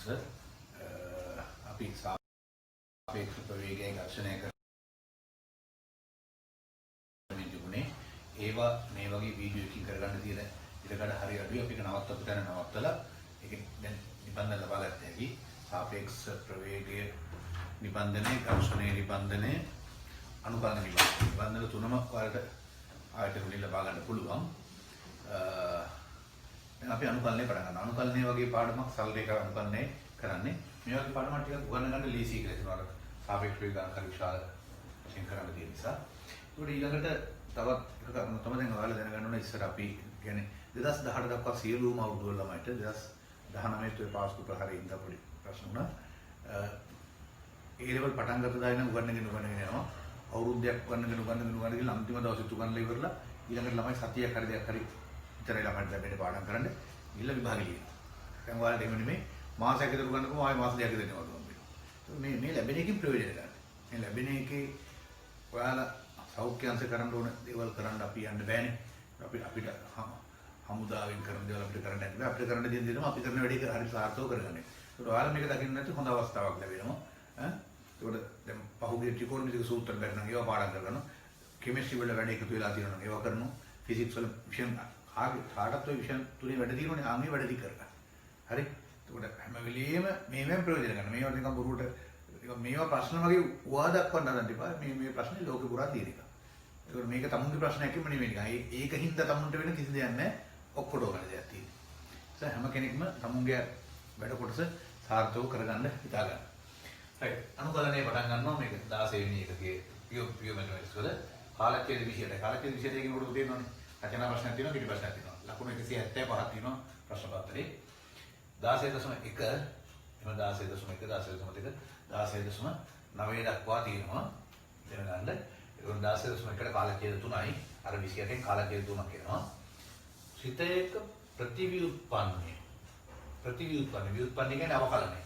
කොටස අපි සාපේක්ෂ ප්‍රවේගයෙන් ඝර්ෂණය කරමින් තිබුණේ ඒවා මේ වගේ වීඩියෝ එකකින් කරගන්න තියෙන ඉඩකඩ හරි අඩුයි. අපි ඒක නවත්තපු තැන නවත්තලා ඒක දැන් නිබන්ධන ලබා ගන්න හැකි. සාපේක්ෂ ප්‍රවේගයේ නිබන්ධනයේ ඝර්ෂණයේ නිබන්ධනයේ අනුකලන නිබන්ධන තුනම වලට ආයතන වලින් ලබා ගන්න පුළුවන්. අපි අනුකලනය පටන් ගන්නවා. අනුකලනය වගේ පාඩමක් සරල දෙක අනුකලනය කරන්නේ. මේ වගේ පාඩමක් ටිකක් උගන්න ගන්න ලීසි කියලා හිතනවා. සාපේක්ෂ ප්‍රවේගාංක විශාල වශයෙන් කරන්න තියෙන නිසා. ඒකට ඊළඟට තවත් එක කරුණක් තමයි දැන් ඔයාලා දැනගන්න ඕන ඉස්සර අපි කියන්නේ 2018 දක්වා සියලුම අවුරුදු වල ළමයිට 2019 ට පාස් කුප හරිය ඉඳලා පොඩි ප්‍රශ්න වුණා. ඒ ලෙවල් පටන් ගත්ත දායන උගන්නගෙන යනවා. අවුරුද්දක් උගන්නගෙන ගිහලා අන්තිම දවසේ උගන්නලා ඉවරලා ඊළඟට ළමයි සතියක් හරි දෙයක් හරි විතරයි ළමයිට ලැබෙන්නේ පාඩම් කරන්න. ගිහලා විභාගෙ ලියනවා. දැන් ඔයාලට එහෙම නෙමෙයි මාසයක් විතර උගන්නනකොම ආයෙ මාස දෙකක් දෙනවා වගේ. මේ ලැබෙන එකකින් ප්‍රයෝජන ගන්න. මේ ලැබෙන එකේ ඔයාලා සෞඛ්‍ය අංශ කරන්න ඕන දේවල් කරන්න අපි යන්න බෑනේ. අපිට හමුදාවෙන් කරන දේවල් අපිට කරන්න බෑ. අපිට කරන්න දෙන දේම අපි කරන වැඩේ හරි සාර්ථකව කරගන්න. ඒකට ඔයාලා මේක දකින්න නැති හොඳ අවස්ථාවක් ලැබෙනවා. ඒකට දැන් පහුගිය ත්‍රිකෝණමිතික සූත්‍ර බැලන ඒවා පාඩම් කරගන්නවා. කෙමිස්ට්‍රි වල වැඩ එකතු වෙලා තියෙනවා නම් ඒවා කරනවා. ෆිසික්ස් වල විෂයන් කාටත් ඔය විෂයන් තුනේ වැඩ තියෙනවනේ ආන්ගේ වැඩ ටික කරගන්න. හරි? ඒකට හැම වෙලෙම මේවෙන් ප්‍රයෝජන ගන්න. මේවා නිකන් බොරුවට මේවා ප්‍රශ්න වගේ උවා දක්වන්න හදන්න එපා. මේ ප්‍රශ්නේ ලෝකෙ පුරා තියෙන එක. ඒකට මේක තමුන්ගේ ප්‍රශ්නයක් නෙමෙයි නිකන්. ඒකින්ද තමුන්ට වෙන කිසි දෙයක් නැහැ. ඔක්කොට ඕන දෙයක් තියෙනවා. ඒ හැම කෙනෙක්ම තමුන්ගේ වැඩ කොටස සාර්ථකව කරගන්න හිතා ගන්න. හරි. අනුකලනය පටන් ගන්නවා මේක 16 වෙනි එකේ පියෝමෙට්‍රික්ස් වල කාලච්ඡේද විෂයට. කාලච්ඡේද විෂයට කියනකොට තේරෙනවනේ. රචනා ප්‍රශ්නයක් තියෙනවා, පිටි ප්‍රශ්නයක් තියෙනවා. ලකුණු 175ක් තියෙනවා ප්‍රශ්න පත්‍රේ. 16.1 එහෙම 16.1 16.2 16.9 දක්වා තියෙනවා. දැනගන්න. ඒක 16.1ට කාලච්ඡේද 3යි. අර 28න් කාලච්ඡේද 3ක් කියනවා. සිතේක ප්‍රතිවිඋත්පන්නය. ප්‍රතිවිඋත්පන්නය. විඋත්පන්නය කියන්නේ අවකලනය.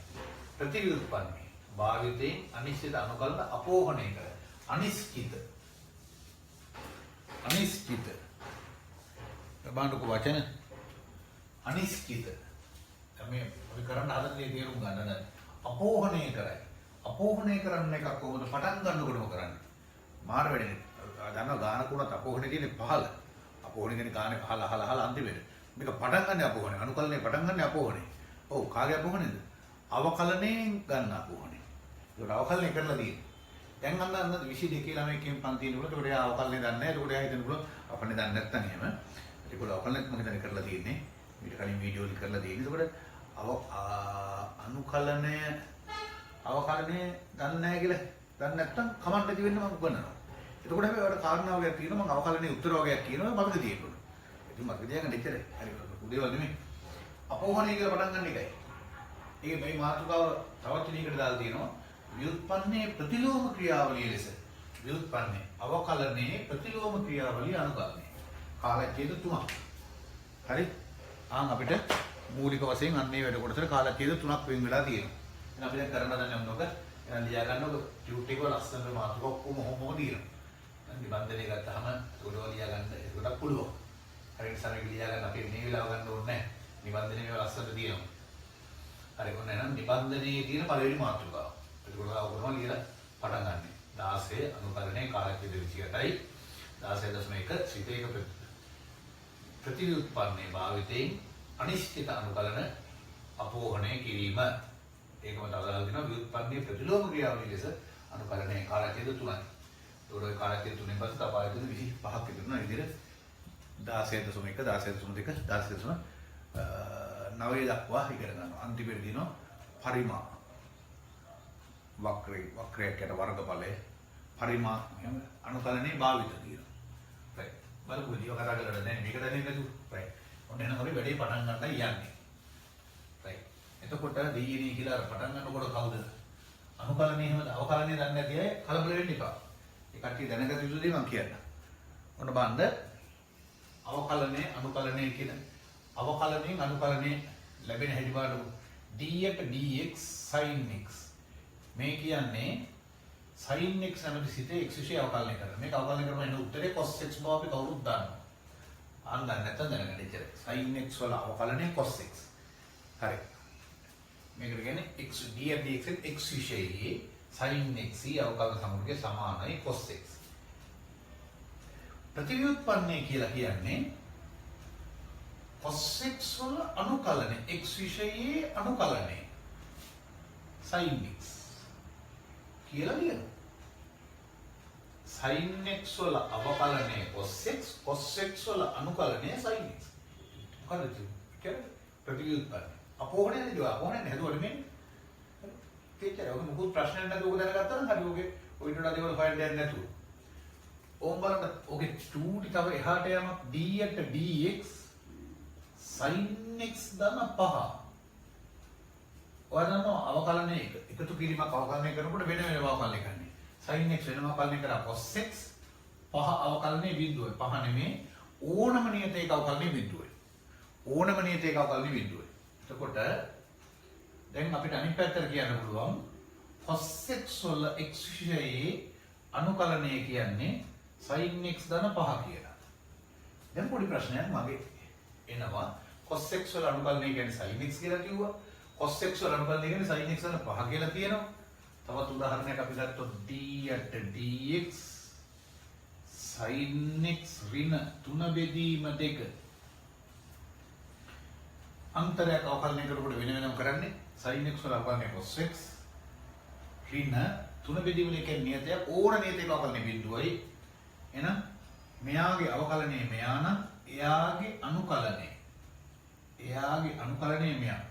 ප්‍රතිවිඋත්පන්නය. භාවිතයෙන් අනිශ්චිත අනුකලන අපෝහණය කර. අනිශ්චිත. අනිශ්චිත. බලන්නකො වචන. අනිශ්චිත. මේ අපි කරන්න හදන දේ තේරුම් ගන්න දැන්. අපෝහණය කරයි. අපෝහණය කරන්න එකක් කොහොමද පටන් ගන්නකොටම කරන්නේ. මාර වෙන්නේ. දන්නවා ගානක උනත් අපෝහණය කියන්නේ 15. අපෝහණය කියන්නේ ගානේ 15 අහලා අන්තිමට. මේක පටන් ගන්න අපෝහණය. අනුකලනය පටන් ගන්න අපෝහණය. ඔව් කාගේ අපෝහණයද? අවකලනයෙන් ගන්න අපෝහණය. ඒක අවකලනය කරලා තියෙන්නේ. දැන් අන්න 22 ළමයිකින් පන්තියේ ඉන්නකොට ඒකට එයා අවකලනය දන්නේ නැහැ. ඒකට එයා හිතනකොට අපන්නේ දන්නේ නැත්නම් එහෙම. ඒක අවකලනයත් මම හිතන්නේ කරලා තියෙන්නේ. ඊට කලින් වීඩියෝ වල කරලා තියෙන්නේ. ඒකට අනුකලනය අවකලනය දන්නේ නැහැ කියලා දන්නේ නැත්නම් කමන්න නැති වෙන්න මම උගන්වනවා. එතකොට හැබැයි ඔයාලට කාරණා වගේක් තියෙනවා මම අවකලනයේ උත්තර වගේක් කියනවා මතක තියෙන්න. ඉතින් මතක තියාගන්න ඉච්චරයි. හරි උදේවල් නෙමෙයි. අපෝහණය කියලා පටන් ගන්න එකයි. ඒක මේ මාතෘකාව තවත් විදිහකට දාලා තියෙනවා. ව්‍යුත්පන්නයේ ප්‍රතිලෝම ක්‍රියාවලිය ලෙස. ව්‍යුත්පන්නයේ අවකලනයේ ප්‍රතිලෝම ක්‍රියාවලිය අනුකලනය. කාලච්ඡේද 3ක්. හරි? අපිට මූලික වශයෙන් අන්නේ වැඩ කොටසට කාලච්ඡේද 3ක් වෙන් වෙලා තියෙනවා. එහෙනම් අපි දැන් කරන්න දන්නේ මොනවද? එහෙනම් ලියා ගන්නකො ටියුට් එක වල ලස්සනට මාතෘකාව ඔක්කොම හොමම දිනවා. නිබන්ධනය ගත්තාම උඩව ලියා ගන්න ඒකට පුළුවන්. හරියට සමහර ලියා ගන්න අපි මේ වෙලාව ගන්න ඕනේ නැහැ. නිබන්ධනය මේවා ලස්සනට දිනවා. හරි ඔන්න එහෙනම් නිබන්ධනයේ තියෙන පළවෙනි මාතෘකාව. ඒක කොහොමද ලියලා පටන් ගන්නෙ? 16 අනුකලනයේ කාලච්ඡේද 28යි 16.1 සිතේක ප්‍රතිවිඋත්පන්නයේ භාවිතයෙන් අනිශ්චිත අනුකලන අපෝහණය කිරීම. ඒකම තවදාලා දෙනවා ව්‍යුත්පන්නයේ ප්‍රතිලෝම ක්‍රියාවලිය ලෙස අනුකලනයේ කාලච්ඡේද 3යි. ඒකෝයි කාලච්ඡේද 3න් පස්සේ තව ආයතන 25ක් ඉදිරියන විදිහට 16.1 16.2 16.9 දක්වා ඉගෙන ගන්නවා. අන්තිමට දිනන පරිමා වක්‍රයක් යට වර්ගඵලය පරිමා අනුකලනයේ භාවිත තියෙනවා. right. බලමු විදිය කතා කරලා දැන් මේක දැනෙන්නේ නැතුව. right. ඔන්න එන හරි වැඩේ පටන් ගන්නයි යන්නේ. right. එතකොට දෙයියනේ කියලා පටන් ගන්නකොට කවුද? අනුකලනයේ එහෙමද අවකලනයේ දන්නේ නැති අය කලබල වෙන්න එපා. ඒ කට්ටිය දැනගත යුතු දේ මම කියන්නම්. ඔන්න බලන්න අවකලනයේ අනුකලනයේ කියන අවකලනයෙන් අනුකලනයේ ලැබෙන හැටි බලමු. df dx sin x මේ කියන්නේ sin x නැමැති සිතේ x විශේෂ අවකලනය කරනවා. මේක අවකලනය කරන එන උත්තරේ cos x බව අපි කවුරුත් දන්නවා. අන්න නැත්තම් දැනගන්න ඉතින් sin x වල අවකලනය cos x. හරි. මේකට කියන්නේ x d dx x විශේෂයේ sin x අවකලන සමග සමානයි cos x. ප්‍රතිව්‍යුත්පන්නය කියලා කියන්නේ cos x වල අනුකලනය x විශේෂයේ අනුකලනය sin x කියලා ලියනවා. sin x වල අවකලනය cos x වල අනුකලනය sin x. මොකද කියන්නේ ප්‍රතිව්‍යුත්පන්නය. අපෝහණය නේද? අපෝහණය නේදුවට මේ තේච්චර ඔක මොකද ප්‍රශ්නයක් නැතුව ඔක දැනගත්තා නම් හරි ඔගේ ඔය ඊට වඩා දේවල් හොයන්න දෙයක් නැතුව. ඕම් බලන්න ඔගේ 2 ටි තව එහාට යමක් d යට dx sin x ධන 5. ඔයාලා දන්නවා අවකලනය එකතු කිරීමක් අවකලනය කරනකොට වෙන වෙනම අවකලනය කරන්නේ. sin x වෙනම අවකලනය කරා cos x 5 අවකලනයේ බිඳුවයි. 5 නෙමේ ඕනම නියතයක අවකලනයේ බිඳුවයි. ඕනම නියතයක අවකලනයේ බිඳුවයි. එතකොට දැන් අපිට අනිත් පැත්තට කියන්න පුළුවන් cos x වල x විශේෂයේ අනුකලනය කියන්නේ sin x ධන 5 කියලා. දැන් පොඩි ප්‍රශ්නයක් මගේ එනවා cos x වල අනුකලනය කියන්නේ sin x කියලා කිව්වා. cos x වල අනුකලනය කියන්නේ sin x ධන 5 කියලා තියෙනවා. තවත් උදාහරණයක් අපි ගත්තොත් d යට dx sin x ඍණ 3 බෙදීම 2 අන්තරයක් අවකලනය කරනකොට වෙන වෙනම කරන්නේ sin x වල අවකලනය cos x ඍණ 3 බෙදීම 2 නියතයක් ඕන නියතයක අවකලනය බිඳුවයි. එහෙනම් මෙයාගේ අවකලනය මෙයා නම් එයාගේ අනුකලනය මෙයා.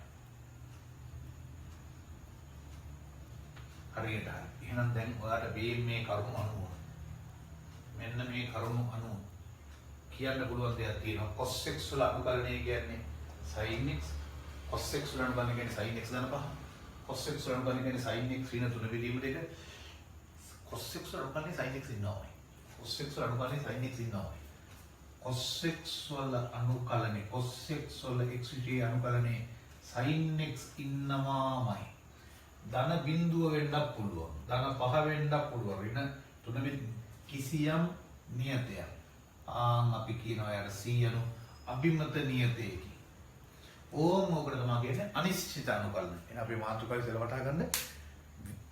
හරියට හරි. එහෙනම් දැන් ඔයාලට මේ කරුණු අනුව මෙන්න මේ කරුණු අනුව කියන්න පුළුවන් දෙයක් තියෙනවා. cos x වල අනුකලනය කියන්නේ sin x, cos x වල අනුකලනය කියන්නේ sin x ධන 5, cos x වල අනුකලනය කියන්නේ sin x ඍණ 3 බෙදීම 2, cos x වල අනුකලනය sin x ඉන්නවා. cos x වල අනුකලනය sin x ඉන්නවා. cos x වල අනුකලනය cos x වල x විශේෂ අනුකලනය sin x ඉන්නවාමයි. ධන බිඳුව වෙන්නත් පුළුවන්. ධන 5 වෙන්නත් පුළුවන්. ඍණ 3 කිසියම් නියතයක්. අපි කියනවා යාර c යනු අභිමත නියතයකි. ඕම ඔකට තමයි කියන්නේ අනිශ්චිත අනුකලනය. එහෙනම් අපි මාතෘකාවේ ඉතල වටහා ගන්න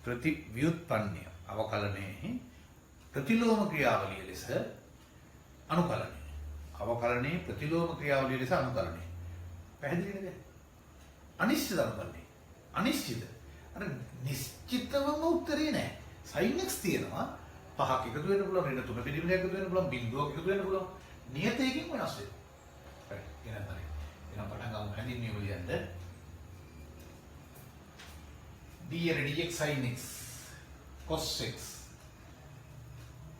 ප්‍රතිව්‍යුත්පන්නය අවකලනයේ ප්‍රතිලෝම ක්‍රියාවලිය ලෙස අනුකලනය. අවකලනයේ ප්‍රතිලෝම ක්‍රියාවලිය ලෙස අනුකලනය. පැහැදිලි නේද? අනිශ්චිත අනුකලනය. අනිශ්චිත. අර නිශ්චිතවම උත්තරේ නෑ. sin x තියෙනවා. 5ක් එකතු වෙන්න පුළුවන්, ඍණ 3 බෙදීම 2 එකතු වෙන්න පුළුවන්, බිඳුවක් එකතු වෙන්න පුළුවන්. නියතයකින් වෙනස් වෙනවා. හරි. එහෙනම් හරි. එහෙනම් පටන් ගමු හැඳින්වීම ලියන්න. d යට dx sin x cos x.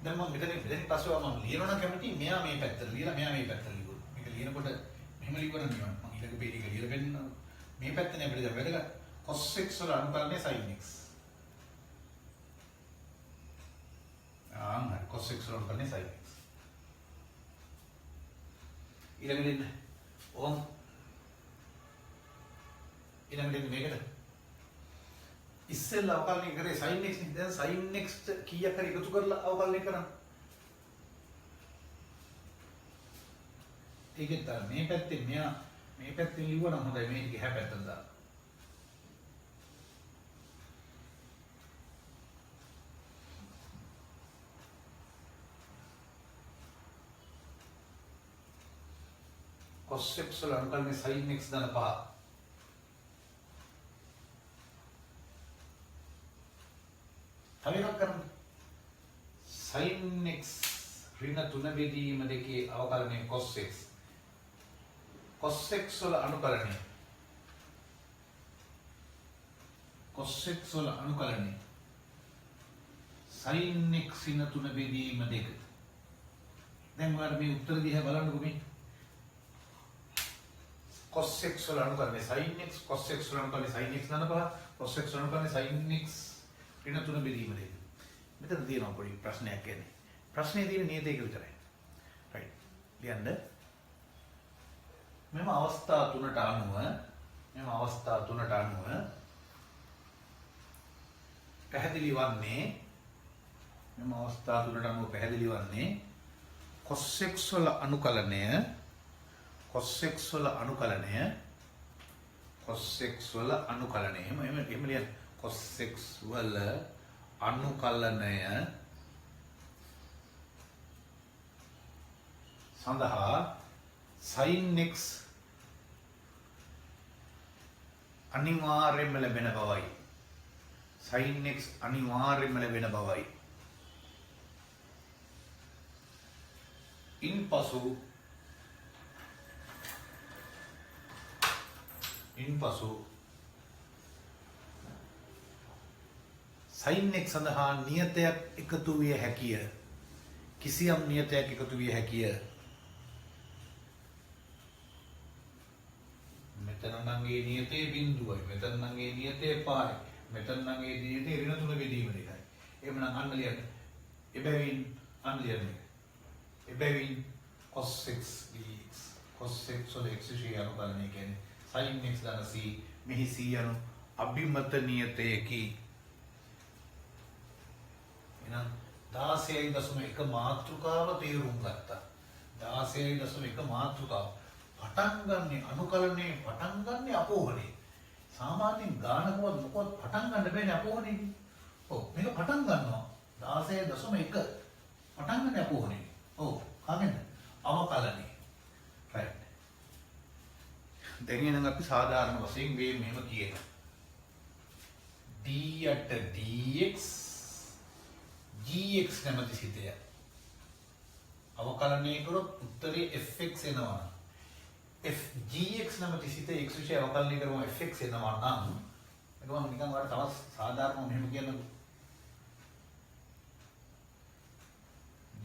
දැන් මම මෙතන පස්සේ මම ලියනවා නම් කැමති මෙයා මේ පැත්තට ලියලා මෙයා මේ පැත්තට ලියුවා. මේක ලියනකොට මෙහෙම ලියවන නියම. මම ඊළඟ පේජ් එක ලියලා පෙන්නනවා. මේ පැත්තනේ අපිට දැන් වැදගත්. cos x වල අනුකලනය sin x. හරි. cos x වල අනුකලනය sin x. ඊළඟට ඕම් ඊළඟට මේකට ඉස්සෙල්ලා අවකලනය කරේ sin x නේ. දැන් sin x කීයක් හරි එකතු කරලා අවකලනය කරන්න. ඒකෙත් මේ පැත්තේ මෙයා මේ පැත්තෙන් ලියුවා නම් හොඳයි. මේක එහා පැත්තට දාන්න. cos x වල අනුකලනය sin x ධන 5. තව එකක් කරන්න. sin x ඍණ 3 බෙදීම 2 අවකලනය cos x. cos x වල අනුකලනය sin x ඍණ 3 බෙදීම 2. දැන් ඔයාලා මේ උත්තර දිහා බලන්නකෝ මේ. cos x වල අනුකලනය sin x, cos x වල අනුකලනය sin x ධන 5, cos x වල අනුකලනය sin x ඍණ 3 බෙදීම 2. මෙතන තියෙනවා පොඩි ප්‍රශ්නයක් කියන්නේ. ප්‍රශ්නේ තියෙන නියතයක විතරයි. right. ලියන්න. මෙම අවස්ථා තුනට අනුව පැහැදිලි වන්නේ cos x වල අනුකලනය cos x වල අනුකලනය. එහෙම ලියන්න. cos x වල අනුකලනය සඳහා sin x අනිවාර්යයෙන්ම ලැබෙන බවයි. sin x අනිවාර්යයෙන්ම ලැබෙන බවයි. ඉන්පසු sin x සඳහා නියතයක් එකතු විය හැකිය. කිසියම් නියතයක් එකතු විය හැකිය. මෙතන නම් ඒ නියතේ බිඳුවයි. මෙතන නම් ඒ නියතේ පාරයි. මෙතන නම් ඒ නියතේ ඍණ තුන බෙදීම දෙකයි. එහෙමනම් අන්න ලියන්න. එබැවින් අන්න ලියන්න. එබැවින් cos x dx cos x වල x ශීය අනුකලනය කියන්නේ sin x ධන c මෙහි c යනු අභිමත නියතයකි. එහෙනම් 16.1 මාතෘකාව තේරුම් ගත්තා. 16.1 මාතෘකාව පටන් ගන්න අනුකලනයේ පටන් ගන්න අපෝහනේ. සාමාන්‍යයෙන් ගානකවත් මොකවත් පටන් ගන්න බෑනේ අපෝහනේ. ඔව් මේක පටන් ගන්නවා 16.1 පටන් ගන්න අපෝහනේ. ඔව් කාගෙන්ද? අවකලනේ. right. දැන් එනම් අපි සාධාරණ වශයෙන් මේ මෙහෙම කියනවා. d යට dx gx නැමැති සිතය. අවකලනය කරොත් උත්තරේ fx එනවා. f gx නැමැති සිත x විෂය අවකලනය කරමු fx එනවා නම් ඒක මම නිකන් ඔයාලට තවත් සාධාරණව මෙහෙම කියන්නකෝ.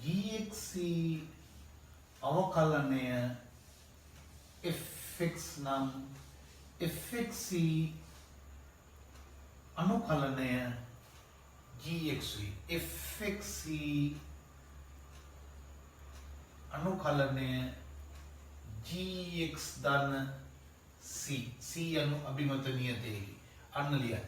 gx අවකලනය fx නම් fx අනුකලනය gx fx අනුකලනය gx ධන c c අනු අභිමත නියතයකි. අන්න ලියන්න.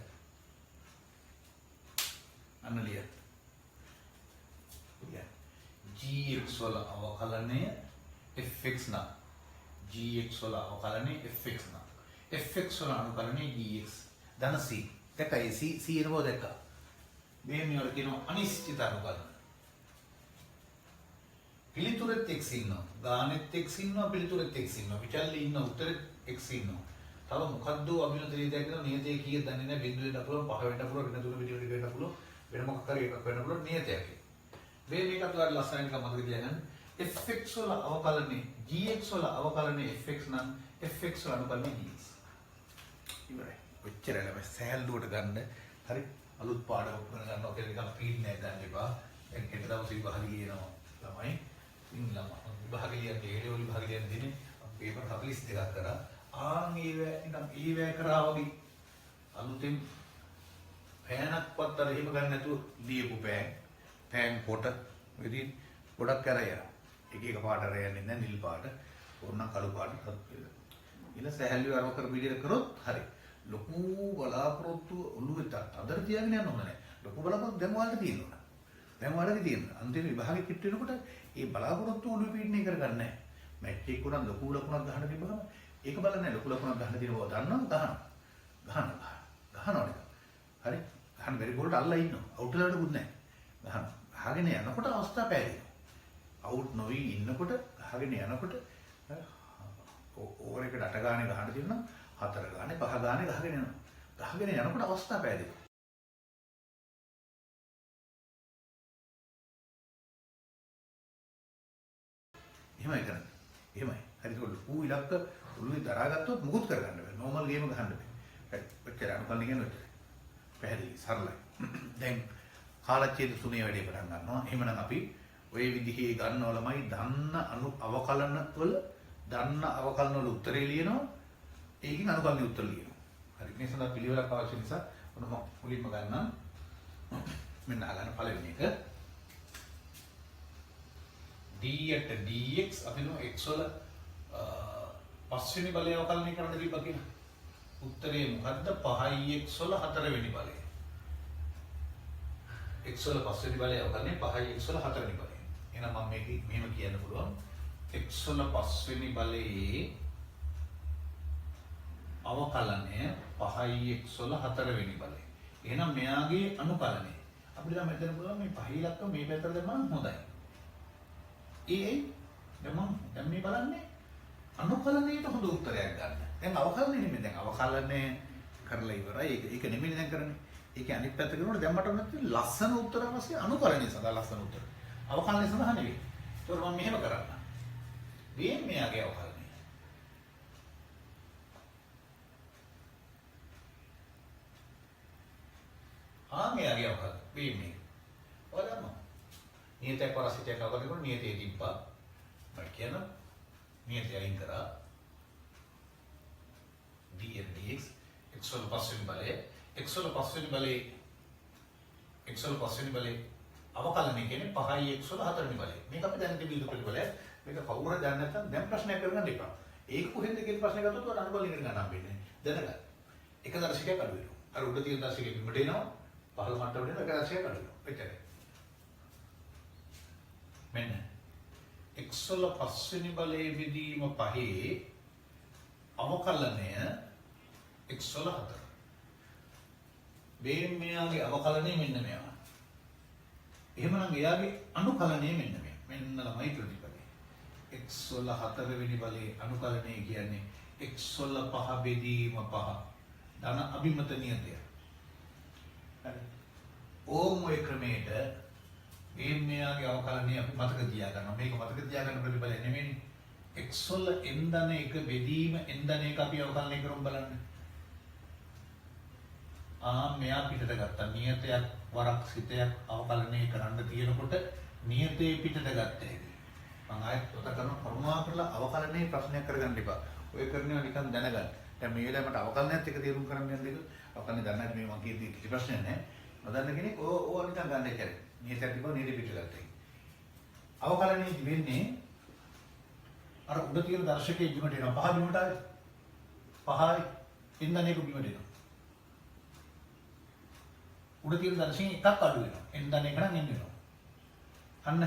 gx වල අවකලනය fx නම් gx වල අවකලනය fx නම් fx වල අනුකලනය gx ධන c. දැක්කයි c එනව දැක්කා. මේ වල කියනවා අනිශ්චිත අනුකලන. පිළිතුරෙත් x ඉන්නවා. ගානෙත් x ඉන්නවා, පිළිතුරෙත් x ඉන්නවා. විචල්ලි ඉන්න උත්තරෙත් x ඉන්නවා. තව මොකද්ද අභිමත නියතයක් කියන නියතයේ කීයද දන්නේ නැහැ. බිඳුව වෙන්න පුළුවන්, පහ වෙන්න පුළුවන්, වෙන තුන විදිහට වෙන්න පුළුවන්. වෙන මොකක් හරි එකක් වෙන්න පුළුවන් නියතයක්. මේකත් ඔයාලා ලස්සනට මතක තියාගන්න. fx වල අවකලනේ gx වල අවකලනේ fx නම් fx වල අනුකලනේ gx. ඉවරයි. ඔච්චරයි ළමයි සෑහලුවට ගන්න. හරි අලුත් පාඩමක් කරන ගන්නවා කියලා නිකන් ස්පීඩ් නෑ ගන්න එපා. දැන් හෙට දවසේ විභාගය ලියනවා ළමයි. ඉතින් විභාගය ලියන්නේ ඒ ලෙවල් විභාගය ලියන දිනේ පේපර් 42ක් කරා. ආන් ඊවැ කරා වගේ අලුතෙන් පෑනක්වත් අර එහෙම ගන්න නැතුව ලියපු පෑන් පොට ඉතින් ගොඩක් කරා යනවා. එක පාට අර යන්නේ නැහැ නිල් පාට. ඕනනම් කළු පාට ඊළ සෑහලුව අරව කර විදිහට කරොත් හරි. ලොකු බලාපොරොත්තු ඔළුවේ අදර තියාගෙන යන්න ඕන නැහැ. ලොකු බලාපොරොත්තු දැන් ඔයාලට තියෙනවා. දැන් ඔයාලට තියෙනවා. අන්තිම විභාගෙ කිට් වෙනකොට ඒ බලාපොරොත්තු ඔළුවේ පීඩනය කරගන්නේ නැහැ. මැට්‍රික් උනත් ලොකු ලකුණක් ගන්න තිබ්බම ඒක බලන්නේ නැහැ. ලොකු ලකුණක් ගන්න තියෙන බව දන්නවා ගහනවා නේද? හරි. ගහන බැරි බෝලට අල්ලලා ඉන්නවා. අවුට් වෙලාවටුත් නැහැ. ගහගෙන යනකොට අවස්ථාව පැහැදිලි. අවුට් නොවි ඉන්නකොට ගහගෙන යනකොට ඕවර් එකට 8 ගානේ ගහන්න තියෙනවා. 4 ගානේ 5 ගානේ ගහගෙන යනවා. ගහගෙන යනකොට අවස්ථාව පැහැදිලි. එහෙමයි කරන්නේ. එහෙමයි. හරි ඒක ලොකු ඉලක්ක ඔළුවේ දරාගත්තොත් මුකුත් කරගන්න බෑ. නෝමල් ගේම ගහන්න බෑ. හරි. ඔච්චර අනුකල්න කියන්නේ ඔච්චර. පැහැදිලි සරලයි. දැන් කාලච්ඡේද 3 වැඩේ පටන් ගන්නවා. එහෙමනම් අපි ඔය විදිහේ ගන්නව ළමයි දන්න අවකලන වල දන්න අවකලන වල උත්තරේ ලියනවා. ඒකෙන් අනුකල්නේ උත්තර ලියනවා. හරි. මේ සඳහා පිළිවෙලක් අවශ්‍ය නිසා මොනම මුලින්ම ගන්නම්. මෙන්න අහගන්න පළවෙනි එක. d යට dx අපි නෝ x වල පස්වෙනි බලය අවකලනය කරන්න තිබ්බා කියලා. උත්තරේ මොකද්ද? 5x වල 4 වෙනි බලය. x වල පස්වෙනි බලය අවකලනය 5x වල 4 වෙනි බලය. එහෙනම් මම මේක මෙහෙම කියන්න පුළුවන්. x වල පස්වෙනි බලයේ අවකලනය 5x වල 4 වෙනි බලය. එහෙනම් මෙයාගේ අනුකලනය. අපිට දැන් මෙතන පුළුවන් මේ 5 ඉලක්ක මේ පැත්තට දැම්මම හොඳයි. දැන් මේ බලන්නේ අනුකලනයට හොඳ උත්තරයක් ගන්න. දැන් අවකලනය නෙමෙයි. දැන් අවකලනය කරලා ඉවරයි. ඒක නෙමෙයි දැන් කරන්නේ. ඒකේ අනිත් පැත්ත කරනකොට දැන් මට නැත්නම් ලස්සන උත්තර අවශ්‍ය අනුකලනය සඳහා ලස්සන උත්තර. අවකලනය සඳහා නෙවෙයි. ඒකට මම මෙහෙම කරන්න. මෙයාගේ අවකලනය. මෙයාගේ අවකලනය. මේ. ඔයාලම නියතයක් වරසිතයක් අවකලනය කරන නියතයේ තිබ්බා. මම කියන නියතය අයින් කරා. dx x වල පස්වෙනි බලය x වල පස්වෙනි බලේ අවකලනය කියන්නේ 5යි x වල 4 වෙනි බලය. මේක අපි දැන් තිබිලු ප්‍රතිඵලය. මේක කවුරු හරි දන්නේ නැත්නම් දැන් ප්‍රශ්නයක් කරගන්න එපා. ඒක කොහෙන්ද කියන ප්‍රශ්නේ ගත්තොත් ඔයාලට අනුබල ඉගෙන ගන්න හම්බෙන්නේ. දැනගන්න. එක දර්ශකයක් අඩු වෙනවා. අර උඩ තියෙන දර්ශකෙ බිමට එනවා. පහළ මට්ටමට එනවා. එක දර්ශකයක් අඩු වෙනවා. එච්චරයි. මෙන්න x වල පස්වෙනි බලයේ විදීම 5 අවකලනය x වල 4. මෙයාගේ අවකලනය මෙන්න මෙයා. එහෙමනම් එයාගේ අනුකලනය මෙන්න මේ. මෙන්න ළමයි ප්‍රතිඵලය. x වල 4 වෙනි බලයේ අනුකලනය කියන්නේ x වල 5 බෙදීම 5. ධන අභිමත නියතය. හරි. ඕම් ඔය ක්‍රමයට මෙයාගේ අවකලනය අපි මතක තියාගන්නවා. මේක මතක තියාගන්න ප්‍රතිඵලය නෙමෙයි. x වල n ධන 1 බෙදීම n ධන 1 අපි අවකලනය කරමු බලන්න. මෙයා පිටට ගත්තා. නියතයක් වරක් සිතයක් අවකලනය කරන්න තියෙනකොට නියතේ පිටට ගත්තා. මම ආයෙත් උත කරන කරුණා කරලා අවකලනයේ ප්‍රශ්නයක් කරගන්න එපා. ඔය කරනවා නිකන් දැනගන්න. දැන් මේ වෙලාවේ මට අවකලනයත් එක තේරුම් කරන්න යන්න දෙක. අවකලනය දන්නේ නැහැ මේ මම කියපු කිසි ප්‍රශ්නයක් නැහැ. නොදන්න කෙනෙක් ඕවා නිකන් ගන්න එච්චරයි. නියතයක් තිබ්බම නියතේ පිටට ගත්තා. අවකලනයේ වෙන්නේ අර උඩ තියෙන දර්ශකයේ බිමට එනවා. 5 බිමට ආවේ. 5යි ඉන්දනේක බිමට එනවා. උඩ තියෙන දර්ශකයෙන් එකක් අඩු වෙනවා. n ධන 1 නම් n වෙනවා. අන්න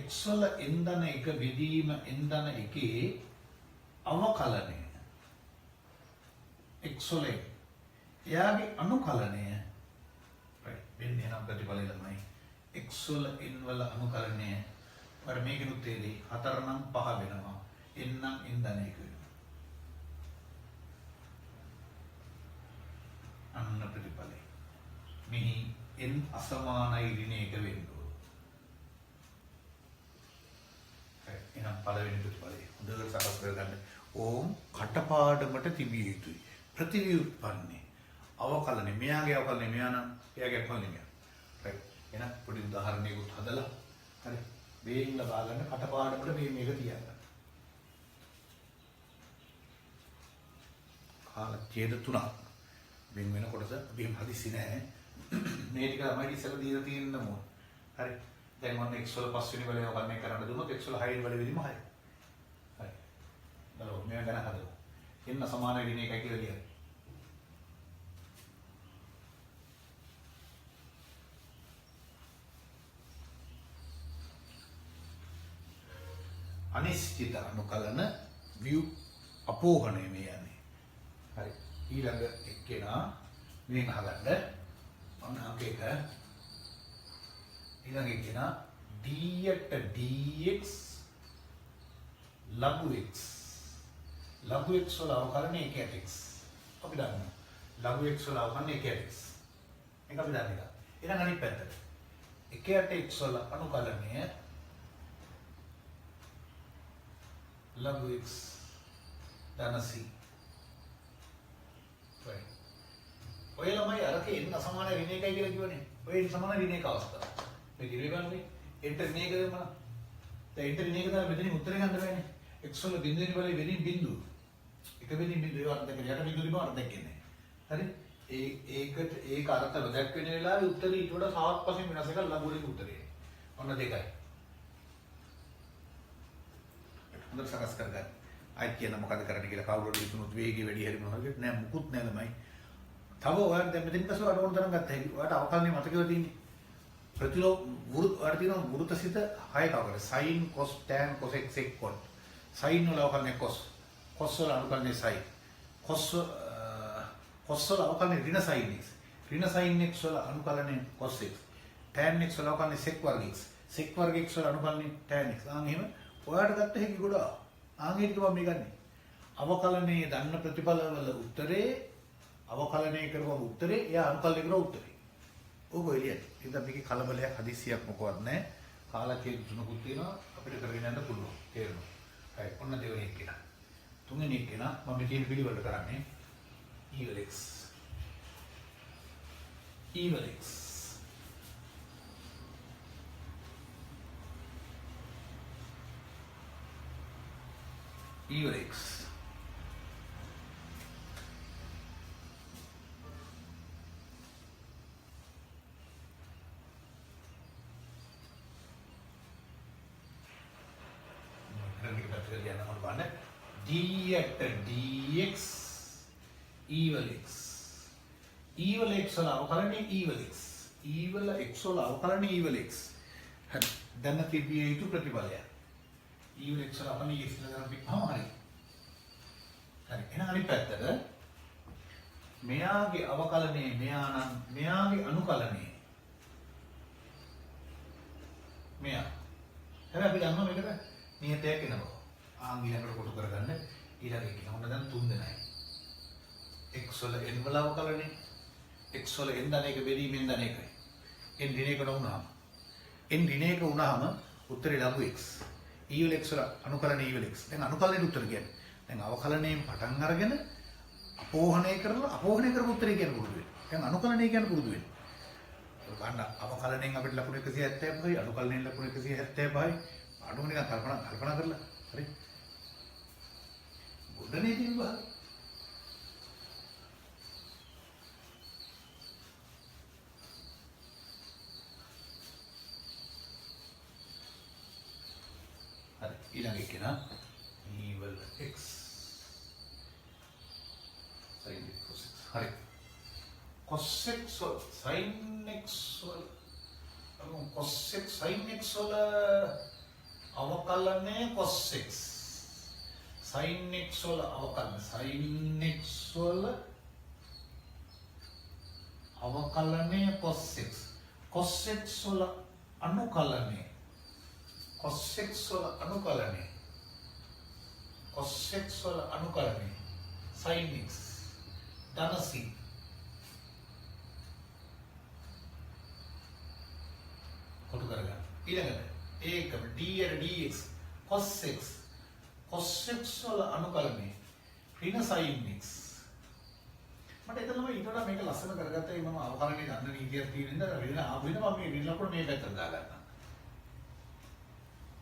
x වල n ධන 1 බෙදීම n ධන 1 අවකලනය. x වල එයාගේ අනුකලනය වෙන්නේ නම් ප්‍රතිඵලය තමයි x වල n වල අනුකලනය. අර මේකෙනුත් තේරෙයි 4 නම් 5 වෙනවා. n නම් n ධන 1 වෙනවා. අන්න ප්‍රතිඵලය. මෙහි n අසමානයි ඍණ 1 වෙන්න ඕන. එහෙනම් පළවෙනි ප්‍රතිඵලය හොඳට සකස් කරගන්න. ඕම් කටපාඩමට තිබිය යුතුයි. ප්‍රතිවිඋත්පන්නේ අවකලනය මෙයාගේ අවකලනය මෙයා නම් එයාගේ අවකලනය මෙයා. right. එහෙනම් පොඩි උදාහරණයකට හදලා හරි මේන් ලබා ගන්න කටපාඩමට මේක තියන්න. කාල ඡේද 3ක් වෙන වෙන කොටස අපි හදිස්සි නෑ. මේ ටික තමයි ඉස්සෙල්ලා දීලා තියෙන්න ඕන. හරි. දැන් මොන x වල පස්වෙනි බලය අවකලනය කරන්න දුන්නොත් x වල 6 වෙනි බලය වෙදීම 6යි. හරි. බලන්න මේක ගැන හදමු. n සමාන ඍණ 1යි කියලා ලියන්න. අනිශ්චිත අනුකලන view අපෝහණය මේ යන්නේ. හරි. ඊළඟ එක්කෙනා මේක අහගන්න. ඔන්න අපේක ඊළඟ එක්කෙනා d යට dx ලඝු x ලඝු x වල අවකලන 1x අපි දන්නවා. ලඝු x වල අවකලන 1x. මේක අපි දන්නවා. ඊළඟ අනිත් පැත්තට 1x වල අනුකලනය ලඝු x ධන c. right. ඔය ළමයි අරකේ n සමාන ඍණ 1යි කියලා කිව්වනේ. ඔය n සමාන ඍණ 1 අවස්ථාව. මේ ඉරෙවන්නේ enter ඍණ 1 දෙන්න. දැන් enter ඍණ 1 දාලා මෙතනින් උත්තරේ ගන්න බෑනේ. x වල බිඳුවෙනි බලේ වෙනින් බිඳුව. එක වෙනින් බිඳුව ඒවත් දෙක යට බිඳුවලිම අර්ථ දෙන්නේ. හරි? ඒක අර්ථ වැදක් වෙන වෙලාවේ උත්තරේ ඊට වඩා සාත්පසින් වෙනස් එකක් ලැබුණේ උත්තරේ. ඔන්න දෙකයි. හොඳට සකස් කරගන්න. අයිත් කියන මොකද කරන්න කියලා කවුරුහරි හිතුනොත් වේගය වැඩි හරි මොනවද නෑ මුකුත් නෑ ළමයි. තව ඔයාලා දැන් මෙතනින් පස්සේ අඩවන තරම් ගත්ත හැකි. ඔයාලට අවකලනේ මතකව තියෙන්නේ. ප්‍රතිලෝම ඔයාලට තියෙනවා වෘත සිත 6ක අවකලන. sin cos tan cos x sec cot. sin වල අවකලනේ cos. cos වල අනුකලනේ sin. cos වල අවකලනය ඍණ sin x. ඍණ sin x වල අනුකලනය cos x. tan x වල අවකලනය sec වර්ග x. sec වර්ග x වල අනුකලනය tan x. එහෙම ඔයාලට ගත්ත හැකි ගොඩාක්. ඒක තමයි මේ ගන්නේ. අවකලනයේ දන්න ප්‍රතිඵලවල උත්තරේ අවකලනය කරපුවම උත්තරේ එයා අනුකලනය කරපු උත්තරේ. ඕක එළියට. ඒක මේකේ කලබලයක් හදිස්සියක් මොකවත් නැහැ. කාලකයේ තුනකුත් තියෙනවා අපිට කරගෙන යන්න පුළුවන්. තේරෙනවා. හරි. ඔන්න දෙවෙනි එක කියලා. තුන්වෙනි එක නා මම කියන පිළිවෙලට කරන්නේ eval x. eval x. eval x. d at dx eval x. eval x වල අවකලනය eval x. eval x වල අවකලනය eval x. හරි. දැන් තිබිය යුතු ප්‍රතිඵලය. eval x වල අවකලනය x කියලා ගන්න හරි. හරි. එහෙනම් අනිත් පැත්තට මෙයාගේ අවකලනය මෙයාගේ අනුකලනය මෙයා. හැබැයි අපි දන්නවා මේකට නියතයක් එනවා. ඊළඟට කොටු කරගන්න ඊළඟ එක හොඳ දැන් 3 දෙනයි x වල n වල අවකලනය x වල n දන එක බෙදීමෙන් දන එකයි n ඍණ එක වුණාම n ඍණ එක වුණාම උත්තරේ ලඝු x e වල x වල අනුකලනය e වල x දැන් අනුකලනයේ උත්තර කියන්නේ දැන් අවකලනයෙන් පටන් අරගෙන අපෝහණය කරපු උත්තරේ කියන පුරුදු වෙන්න දැන් අනුකලනය කියන පුරුදු වෙන්න ගන්න අවකලනයෙන් අපිට ලකුණු 175යි අනුකලනයෙන් ලකුණු 175යි අඩුම නිකන් කල්පනා කරලා හරි ගොඩනේ තිබ්බා හරි ඊළඟ එක නා eval x sin x cos x හරි cos x sin x cos x sin x වල අවකලනය cos x sin x වල අවකලන sin x වල අවකලනය cos x cos x වල අනුකලනය cos x වල අනුකලනය cos x වල අනුකලනය sin x ධන c කොටු කරගන්න ඊළඟට ඒකම d at dx cos x වල අනුකලනය ඍණ sin x මට එතනම ඊට වඩා මේක ලස්සන කරගත්තා ඒ මම අවකලනයේ ගන්න නීතියක් තියෙන ඉඳලා ඍණ ආපු වෙන මම මේ ඍණ ලකුණ මේ පැත්තට දාගන්නවා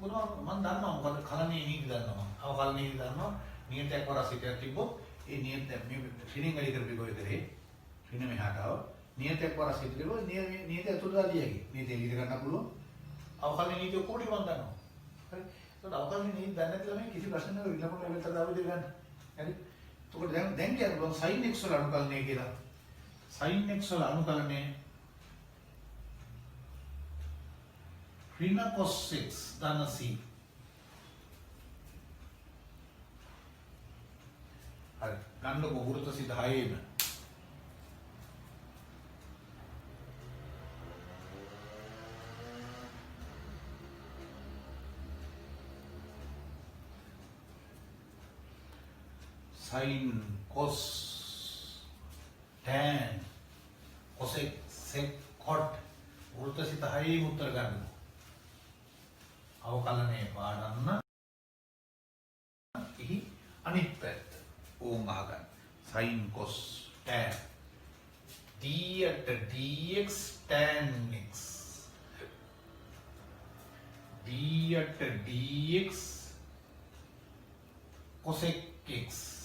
මොනවා මම දන්නවා මොකද කලනයේ නීති දන්නවා මම අවකලනයේ නීති දන්නවා නියතයක් වරසිතයක් තිබ්බොත් ඒ නියතය මේ ඍණෙන් වැඩි කරපු එක විතරේ ඍණ මෙහාට ආව නියතයක් වරසිත තිබ්බොත් නියතය අතුරුදා දියගේ නියතය ඉදිරි ගන්න පුළුවන් අවකලනයේ නීති ඔක්කොම ටික මම දන්නවා හරි ඒකට අවකලනයේ නීති දන්නේ නැති ළමයි කිසි ප්‍රශ්නයක් නැහැ ඊළඟට ලෙවල් එකට දාලා දෙන්න හරි එතකොට දැන් කියන්න පුළුවන් sin x වල අනුකලනය කියලා sin x වල අනුකලනය ඍණ cos x ධන c හරි ගන්නකො වෘත්ත සිද්ධ හයේම sin cos tan cosec sec cot වෘත්ත සිත හයේ උත්තර ගන්න. අවකලනයේ පාඩන්න එහි අනිත් පැත්ත ඕම් අහගන්න. sin cos tan d at dx tan x d at dx cosec x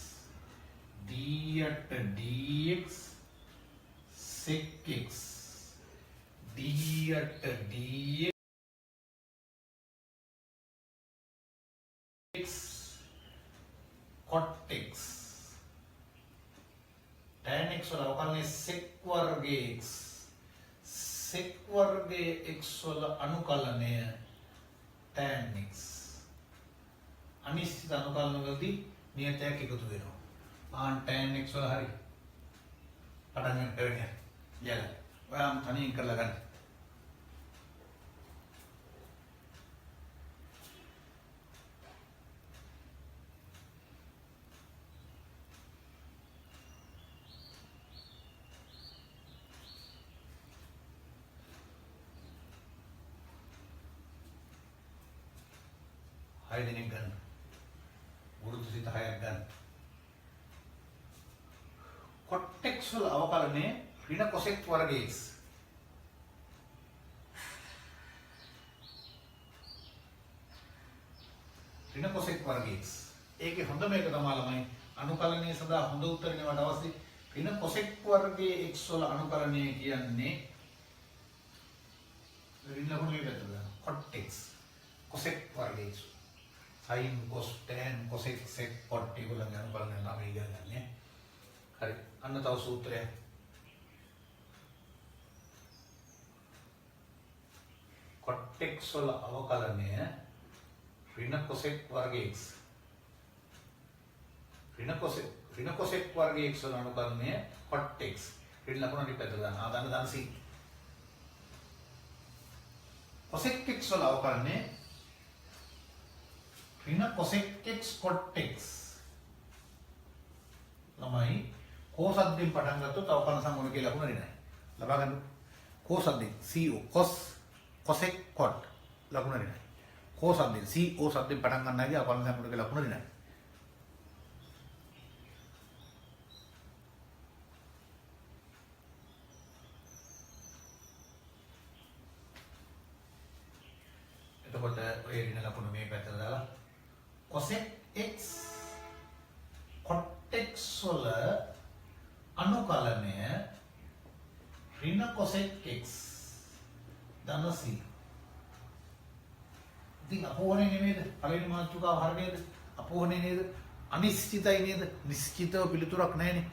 d at dx sec x d at dx cot x tan x වල අවකලනයේ sec වර්ගයේ x වල අනුකලනය tan x අනිශ්චිත අනුකලන වලදී නියතයක් එකතු වෙනවා tan x වල හරි පටන් ගන්න වෙන්නේ. යන්න. ඔයාම තනියෙන් කරලා ගන්න. හය දෙනෙක් ගන්න. වෘත්ත සිත 6ක් ගන්න. cot x වල අවකලනය ඍණ cosec වර්ග x. ඍණ cosec වර්ග x. ඒකේ හොඳම එක තමයි ළමයි අනුකලනය සඳහා හොඳ උත්තර දෙනවට අවශ්‍ය ඍණ cosec වර්ගයේ x වල අනුකලනය කියන්නේ ඍණ ලකුණේ පැත්තට දානවා. cot x cosec වර්ග x. sin cos tan cosec sec cot ඒගොල්ලන්ගේ අනුකලනය නම් ඉගෙනගන්නේ. හරි. අන්න තව සූත්‍රයක්. cot x වල අවකලනය ඍණ cosec වර්ග x. ඍණ cosec වර්ග x වල අනුකලනය cot x. ඍණ ලකුණ දෙපැත්තට දානවා. දාන්න c. cosec x වල අවකලනය ඍණ cosec x cot x. ළමයි කෝසද්දෙන් පටන් ගත්තොත් අවකලන සම්මුතිකේ ලකුණ ඍණයි. ලබා ගන්න. කෝසද්දෙන් co cos cosec cot ලකුණ ඍණයි. කෝසද්දෙන් co සද්දෙන් පටන් ගන්නයි අවකලන සම්මුතිකේ ලකුණ ඍණයි. එතකොට ඔය ඍණ ලකුණ මේ පැත්තට දාලා cosec x cot x වල අනුකලනය ඍණ cosec x ධන c. ඉතින් අපෝහණය නෙමෙයිද? පළවෙනි මාතෘකාව හරිය නේද? අපෝහණය නේද? අනිශ්චිතයි නේද? නිශ්චිතව පිළිතුරක් නැහැනේ.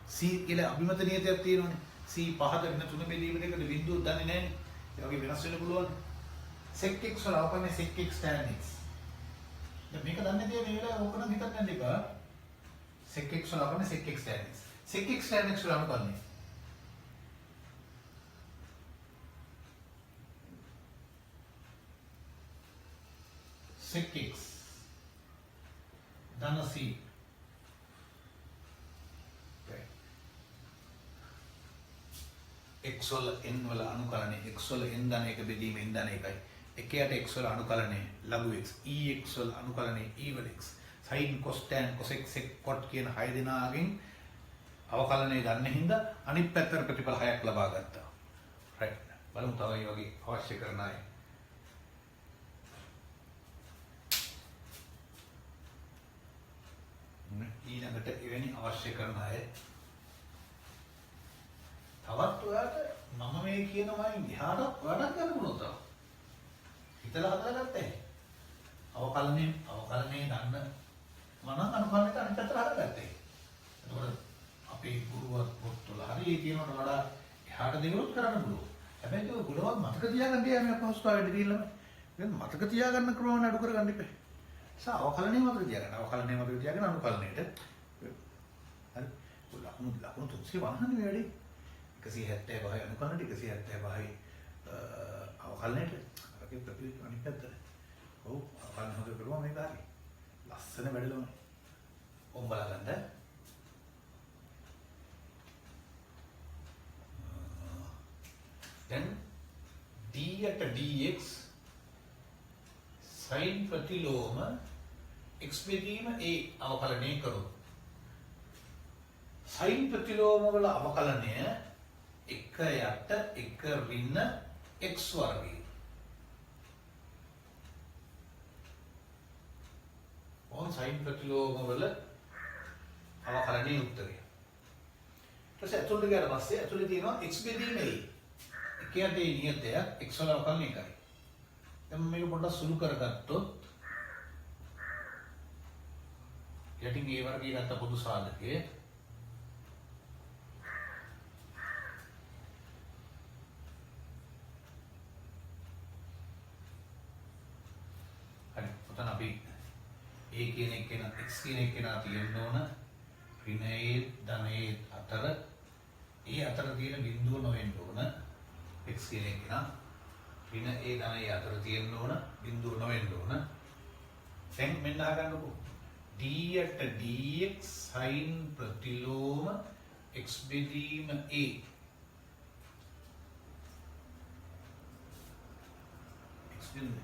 c කියලා අභිමත නියතයක් තියෙනවනේ. c පහත ඍණ 3 බෙදීම දෙකද බිඳුවක් දන්නේ නැහැනේ. ඒ වගේ වෙනස් වෙන්න පුළුවන්. sec x වල අවකලනය sec x tan x. දැන් මේක දන්නේ තියෙන මේ වෙලාවේ ඕක නම් හිතන්න යන්න එපා. sec x වල අවකලනය sec x tan x. sec x tan x වල අනුකලනය sec x ධන c. x වල n වල අනුකලනය x වල n ධන එක බෙදීම n ධන එකයි. එකයට x වල අනුකලනය ලඝු x. ex වල අනුකලනය e වල x. sin cos tan cosec sec cot කියන 6 දෙනාගෙන් අවකලනය ගන්න හින්දා අනිත් පැත්තට ප්‍රතිඵල 6ක් ලබා ගත්තා. right. බලමු තව මේ වගේ අවශ්‍ය කරන අය. ඊළඟට එවැනි අවශ්‍ය කරන අය තවත් ඔයාලට මම මේ කියන වයින් එහාට ඔයාලට ගන්න පුළුවන් තව. හිතලා හදලා ගත්තේ. අවකලනය ගන්න මම අනුකලනයට අනිත් පැත්තට හදගත්තේ. එතකොට අපේ ගුරුවත් පොත්වල හරි ඒ කියනකට වඩා එහාට දෙවලුත් කරන්න පුළුවන්. හැබැයි ඒක ගුණවත් මතක තියාගන්න දෙයක් මේ අපහසුතාවයට දීලා මම මතක තියාගන්න ක්‍රම අඩු කරගන්න එපා. අවකලනය මතක තියාගන්න. අවකලනය මතක තියාගෙන අනුකලනයට හරි ලකුණු 350 නේ වැඩි. 175යි අනුකලනයට 175යි අවකලනයට අරගේ ප්‍රතිවිරුද්ධ අනිත් පැත්තට. ඔව් අවකලන හොද කරුවා මේක හරි. ලස්සන වැඩලම. ඔම් බලන්න. දැන් d යට dx sin ප්‍රතිලෝම x බෙදීම a අවකලනය කරොත් sin ප්‍රතිලෝම වල අවකලනය 1 යට 1 ඍණ x වර්ගය. ඔන් sin ප්‍රතිලෝම වල අවකලනයේ උත්තරය. ඊට පස්සේ ඇතුළට ගියාට පස්සේ ඇතුළේ තියෙනවා x බෙදීම a. 1 යට නියතයක් x වල අවකලනය එකයි. දැන් මේක පොඩ්ඩක් සුළු කරගත්තොත් යටින් a වර්ගය ගත්ත පොදු සාධකයේ හරි. ඔතන අපි a කියන එක කෙනා x කියන එක කෙනා තියෙන්න ඕන ඍණයේ ධනයේ අතර ඒ අතර තියෙන බිඳුව නොවෙන්න ඕන x කියන එක නා ඍණයේ ධනයේ අතර තියෙන්න ඕන බිඳුව නොවෙන්න ඕන. දැන් මෙන්න අහගන්නකො d යට dx sin ප්‍රතිලෝම x බෙදීම a x බිඳුව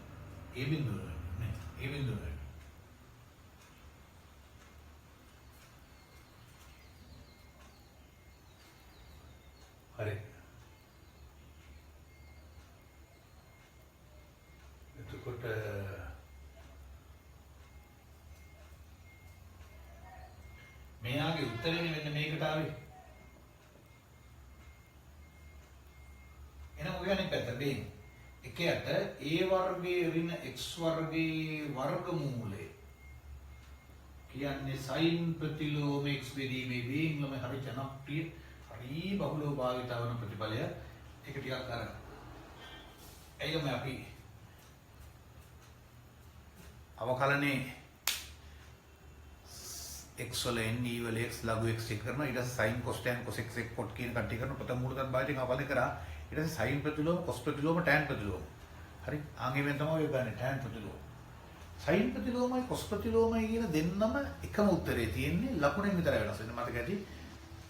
a බිඳුව නේ a බිඳුව හරි. එතකොට මෙයාගේ උත්තරේ මෙන්න මේකට ආවේ. එහෙනම් ඔය අනිත් පැත්ත දෙන්න. එකයට a වර්ගයේ ඍණ x වර්ගයේ වර්ගමූලය කියන්නේ sin ප්‍රතිලෝම x බෙදීමේ වේගම හරි ජනප්‍රිය හරි බහුලව භාවිත වන ප්‍රතිඵලය. ඒක ටිකක් අර එයම අපි අවකලනේ x වල n e වල x ලඝු x එක කරනවා. ඊට පස්සේ sin cos tan cos x එක කොට කියන කට්ටිය කරන ප්‍රථම මූලතත් භාවිතයෙන් අවකලනය කරා. ඊට පස්සේ sin ප්‍රතිලෝම cos ප්‍රතිලෝම tan ප්‍රතිලෝම. හරි. ආන්ගෙන් තමයි ඔය ගන්නේ tan ප්‍රතිලෝම. sin ප්‍රතිලෝමයි cos ප්‍රතිලෝමයි කියන දෙන්නම එකම උත්තරේ තියෙන්නේ ලකුණෙන් විතරයි වෙනස් වෙන්නේ. මතක ඇති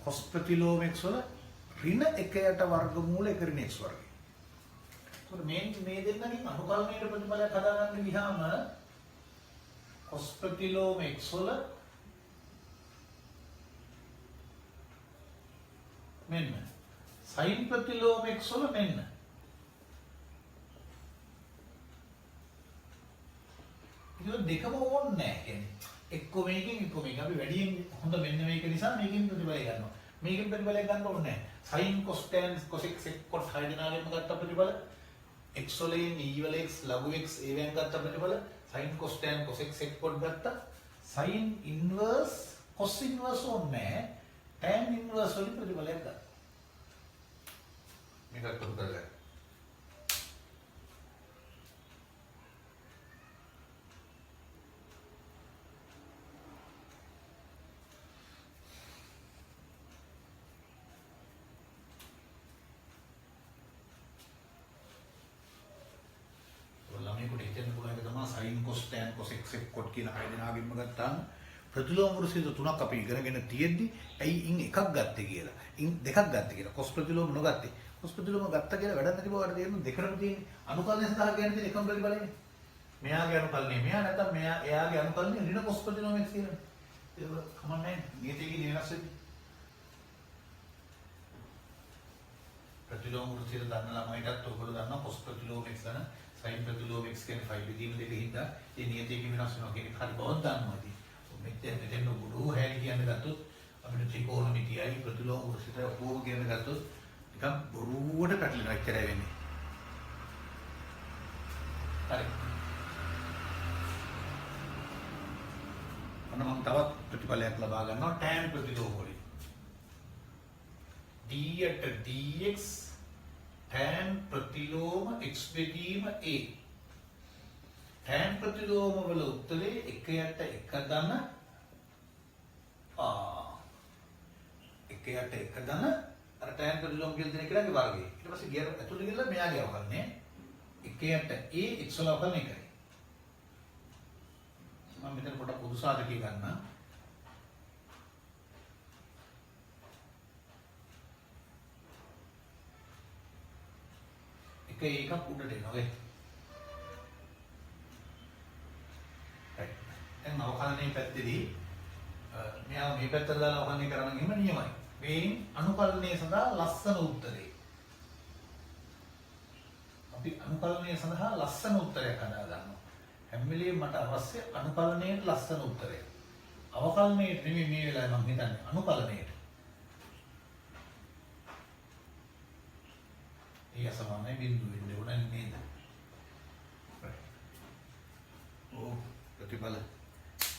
cos ප්‍රතිලෝම x වල ඍණ 1යට වර්ගමූල 1 ඍණ x වර්ගය. ඒකට මේ දෙන්නකින් අනුකලනයේ ප්‍රතිඵලයක් හදාගන්න ගියාම cos ප්‍රතිලෝම x වල මෙන්න sin ප්‍රතිලෝම x වල මෙන්න ඒක දෙකම ඕනේ නැහැ කියන්නේ එක්ක මේකෙන් එක්ක මේක අපි වැඩියෙන් හොඳ මෙන්න මේක නිසා මේකෙන් ප්‍රතිඵලය ගන්නවා මේකෙන් ප්‍රතිඵලයක් ගන්න ඕනේ නැහැ sin cos tan cos x කොට 6 දෙනාගෙම ගත්ත ප්‍රතිඵල x වල e වල x ලඝු x ඒවෙන් ගත්ත ප්‍රතිඵල sin cos tan cos x කොට ගත්තා sin inverse cos inverse ඕනේ tan inverse වලින් ප්‍රතිඵලයක් ගන්න මේකත් උත්තරය sin cos tan cos x කොට කියන 6 දෙනාගෙම ගත්තාම ප්‍රතිලෝම වෘසිත තුනක් අපි ඉගෙනගෙන තියෙද්දි ඇයි ඉන් එකක් ගත්තේ කියලා. ඉන් දෙකක් ගත්තේ කියලා. cos ප්‍රතිලෝම නොගත්තේ. cos ප්‍රතිලෝම ගත්තා කියලා වැඩක් නැති බවට තේරෙන දෙකම තියෙන්නේ. අනුකලනය සඳහා කියන්නේ තියෙන එකම ප්‍රතිඵලයනේ. මෙයාගේ අනුකලනය මෙයා නැත්නම් මෙයා එයාගේ අනුකලනය ඍණ cos ප්‍රතිලෝම x කියලා. ඒක කමන්නේ නීතියේ වෙනස් වෙන්නේ. ප්‍රතිලෝම වෘසිත දන්න ළමයිටත් ඔයගොල්ලෝ දන්නවා cos ප්‍රතිලෝම x ගන්න sin ප්‍රතිලෝම x කියන්නේ ෆයිල් බෙදීම දෙක හින්දා ඒ නියතයේ වෙනස් වෙනවා කියන එක හරි බවත් දන්නවා ඉතින්. මෙතෙන් ගුරු හැලි කියන්නේ ගත්තොත් අපිට ත්‍රිකෝණමිතියයි ප්‍රතිලෝම වෘසිත ඔක්කොම කියන ගත්තොත් නිකන් බොරුවට පැටලෙනවා එච්චරයි වෙන්නේ. හරි. අන්න මම තවත් ප්‍රතිඵලයක් ලබා ගන්නවා tan ප්‍රතිලෝම වලින්. d යට dx tan ප්‍රතිලෝම x බෙදීම a tan ප්‍රතිලෝම වල උත්තරේ 1යට 1 ධන 1යට 1 ධන අර tan ප්‍රතිලෝම කියලා දෙන එකගේ වර්ගය. ඊට පස්සේ ගියර ඇතුළේ ගිහලා මෙයාගේ අවකලනේ 1යට a x වල අවකලන එකයි. මම මෙතන පොඩක් පොදු සාධකය ගන්නම්. එකක් උඩට එනවා වේ. right. දැන් අවකලනයේ පැත්තේදී මෙයා මේ පැත්තට දාලා අවකලනය කරන්න ගිහින් නියමයි. මේ අනුකලනයේ සඳහා ලස්සන උත්තරේ. අපි අනුකලනයේ සඳහා ලස්සන උත්තරයක් හදා ගන්නවා. හැම වෙලේම මට අවශ්‍ය අනුකලනයේ ලස්සන උත්තරය. අවකලනයේ නෙමෙයි මේ වෙලාවේ මම හිතන්නේ අනුකලනයේ. ये समान बिंदु बिंदु नේද? ඕ ප්‍රතිඵල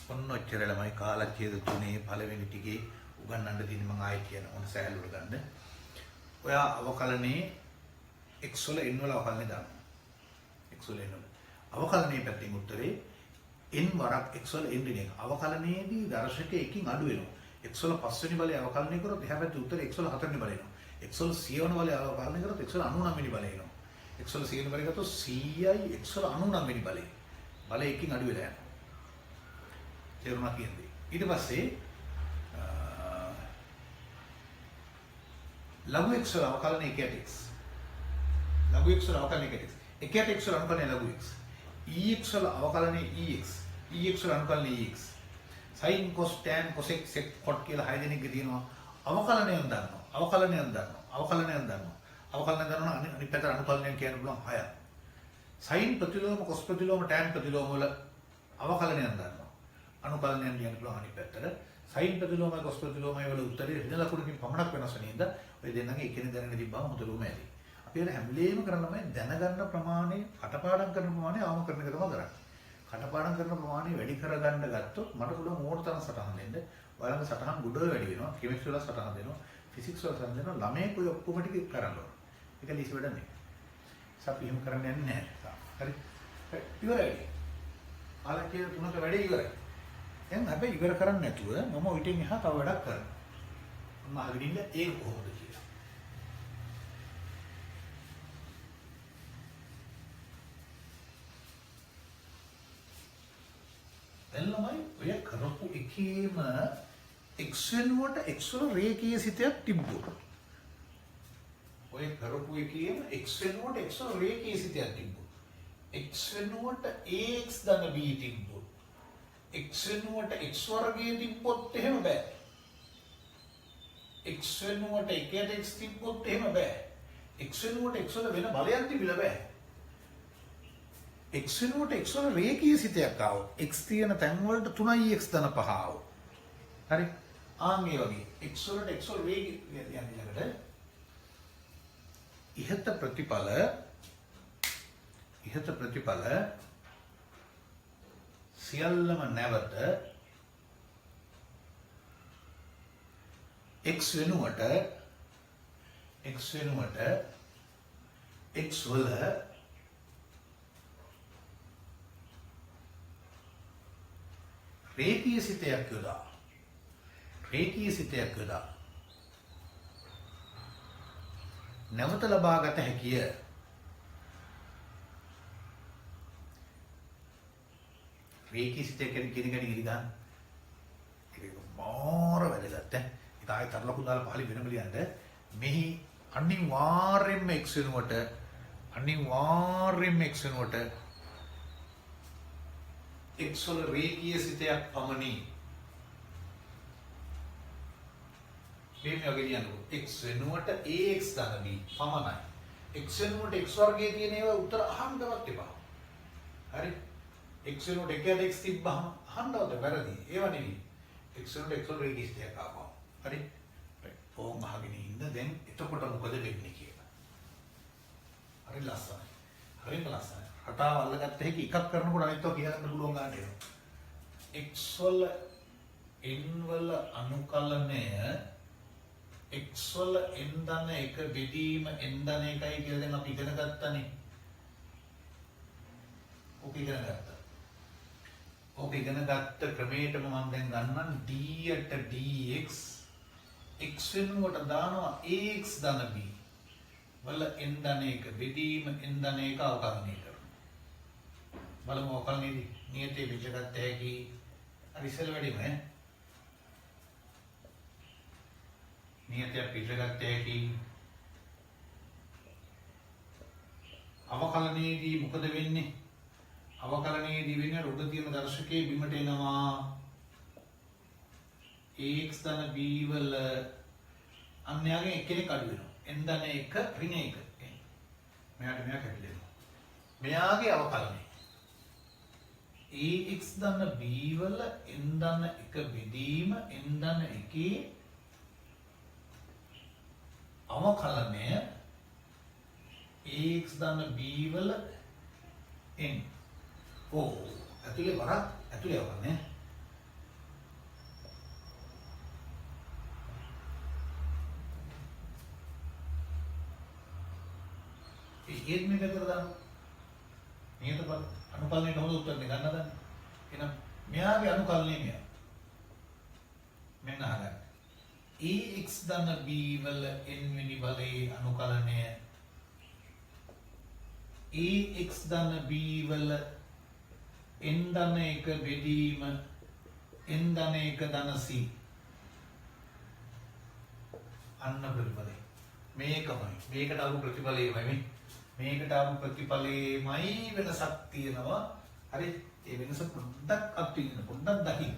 ඔන්න ඔච්චර ළමයි කාලච්ඡේද තුනේ පළවෙනි ටිකේ උගන්වන්න තියෙන මම ආයෙත් කියන ඕන සෑහලුවට ගන්න. ඔයා අවකලනේ x වල n වල අවකලනේ දාන්න. x වල n වල. අවකලනේ පැත්තෙන් උත්තරේ n වරක් x වල n දින එක. අවකලනයේදී දර්ශකයේ එකකින් අඩු වෙනවා. x වල 5 වෙනි බලය අවකලනය කරොත් එහා පැත්තේ උත්තරේ x වල 4 වෙනි බලය එනවා. x වල 100 වෙනි බලය අවකලනය කරොත් x වල 99 වෙනි බලය එනවා. x වල 100 වෙනි බලය ගත්තොත් 100යි x වල 99 වෙනි බලය. බලය එකකින් අඩු වෙලා යනවා. තේරුණා කියන්නේ. ඊට පස්සේ ලඝු x වල අවකලනය 1x. ලඝු x වල අවකලනය 1x. 1x වල අවකලනය ලඝු x. ex වල අවකලනය ex. ex වල අවකලනය ex. sin cos tan cosec sec cot කියලා 6 දෙනෙක්ගේ තියෙනවා. අවකලනයෙන් දන්නවා. අවකලනයෙන් දන්නවා. අවකලනයෙන් දන්නවා. අවකලනයෙන් දන්නවා අනිත් පැත්තට අනුකලනයෙන් කියන්න පුළුවන් 6ක්. sin ප්‍රතිලෝම cos ප්‍රතිලෝම tan ප්‍රතිලෝම වල අවකලනයෙන් දන්නවා. අනුකලනයෙන් කියන්න පුළුවන් අනිත් පැත්තට. sin ප්‍රතිලෝමයි cos ප්‍රතිලෝමයි වල උත්තරේ ඍණ ලකුණකින් පමණක් වෙනස් වෙන ඉඳ ඔය දෙන්නගේ එකිනෙක දැනගෙන තිබ්බම හොඳටම ඇති. අපි ඒකට හැමලේම කරන්න තමයි දැනගන්න ප්‍රමාණය, කටපාඩම් කරන ප්‍රමාණය ආවම කරන එක තමයි කරන්නේ. කටපාඩම් කරන ප්‍රමාණය වැඩි කරගන්න ගත්තොත් මට පුළුවන් ඕන තරම් සටහන් දෙන්න. ඔයාලගේ සටහන් ගොඩ වැඩි වෙනවා. කෙමිස්ට්‍රි වල සටහන් දෙනවා. ෆිසික්ස් වල සටහන් දෙනවා. ළමයෙක් ඔය ඔක්කොම ටික කරන්න ඕන. ඒක ලීසි වැඩ නෙමෙයි. අපි එහෙම කරන්න යන්නේ නැහැ. හරි. ඉවරයි. ආලකේ තුනක වැඩේ ඉවරයි. දැන් හැබැයි ඉවර කරන්නේ නැතුව මම ඔයිටින් එහා තව වැඩක් කරනවා. මම අහගෙන ඉන්න ඒක කොහොමද කියලා. දැන් ළමයි ඔය කරපු එකේම x වෙනුවට x වල රේඛීය සිතයක් තිබ්බොත්. ඔය කරපු එකේම x වෙනුවට x වල රේඛීය සිතයක් තිබ්බොත්. x වෙනුවට ax ධන b තිබ්බොත්. x වෙනුවට x වර්ගය තිබ්බොත් එහෙම බෑ. x වෙනුවට 1x තිබ්බොත් එහෙම බෑ. x වෙනුවට x වල වෙන බලයක් තිබිලා බෑ. x වෙනුවට x වල රේඛීය සිතයක් ආවොත් x තියෙන තැන් වලට 3x ධන 5 ආවොත්. හරි? ආන් මේ වගේ x වලට x වල රේඛීය යන්නේ ළඟට ඉහත ප්‍රතිඵල සියල්ලම නැවත x වෙනුවට x වල රේඛීය සිතයක් යොදා නැවත ලබාගත හැකිය. රේඛීය සිතයක් කියන එක ඉලි ගන්න. ඒක මාර වැදගත්. ඒක ආයෙ තරලකු දාලා පහලි වෙනම ලියන්න. මෙහි අනිවාර්යෙන්ම x වෙනුවට x වල රේඛීය සිතයක් පමණි. මේ වගේ ලියන්නකො. x වෙනුවට ax ධන b පමණයි. x වෙනුවට x වර්ගයේ තියෙන ඒවා උත්තර අහන්නවත් එපා. හරි? x වෙනුවට 1x තිබ්බහම අහන්නවත් වැරදි. ඒව නෙවෙයි. x වෙනුවට x වල රේඛීය සිතයක් ආවා. හරි? ඕම් අහගෙන ඉන්න දැන් එතකොට මොකද වෙන්නේ කියලා. හරි ලස්සනයි. හරිම ලස්සනයි. රටාව අල්ලගත්ත හැකි එකක් කරනකොට අනිත් ඒවා කියන්න පුළුවන් ගන්න එනවා. x වල n වල අනුකලනය x වල n ධන 1 බෙදීම n ධන 1යි කියලා දැන් අපි ඉගෙන ගත්තනේ. ඔක ඉගෙන ගත්ත ක්‍රමයටම මම දැන් ගන්නම් d යට dx x වෙනුවට දානවා ax ධන b වල n ධන 1 බෙදීම n ධන 1 අවකලනය කරනවා. බලමු අවකලනයේදී නියතේ විජගත හැකි හරි ඉස්සෙල් වැඩිම ඈ නියතය පිටගත හැකි අවකලනයේදී මොකද වෙන්නේ? අවකලනයේදී වෙන්නේ උඩ තියෙන දර්ශකයේ බිමට එනවා ax ධන b වල අන්‍යයන්ගෙන් එක්කෙනෙක් අඩු වෙනවා. n ධන 1 ඍණ 1. මෙයාට මෙයා කැපිලා. මෙයාගේ අවකලනය ax ධන b වල n ධන 1 බෙදීම n ධන 1 අවකලනය ax ධන b වල n. ඇතුලේ වරක් ඇතුලේ අවකලනය. ඒත් මේක විතර දාන්න. නියත බල අනුකලනයේ කොහොමද උත්තර දෙන්න ගන්නද? එහෙනම් මෙයාගේ අනුකලනය මෙයා. මෙන්න අහගන්න. ax ධන b වල n වෙනි බලයේ අනුකලනය ax ධන b වල n ධන 1 බෙදීම n ධන 1 ධන c අන්න ප්‍රතිඵලය. මේකමයි. මේකට ආපු ප්‍රතිඵලයමයි මේකට ආපු ප්‍රතිඵලයමයි වෙනසක් තියෙනවා. හරි. ඒ වෙනස පොඩ්ඩක් අත්විඳින්න පොඩ්ඩක් දකින්න.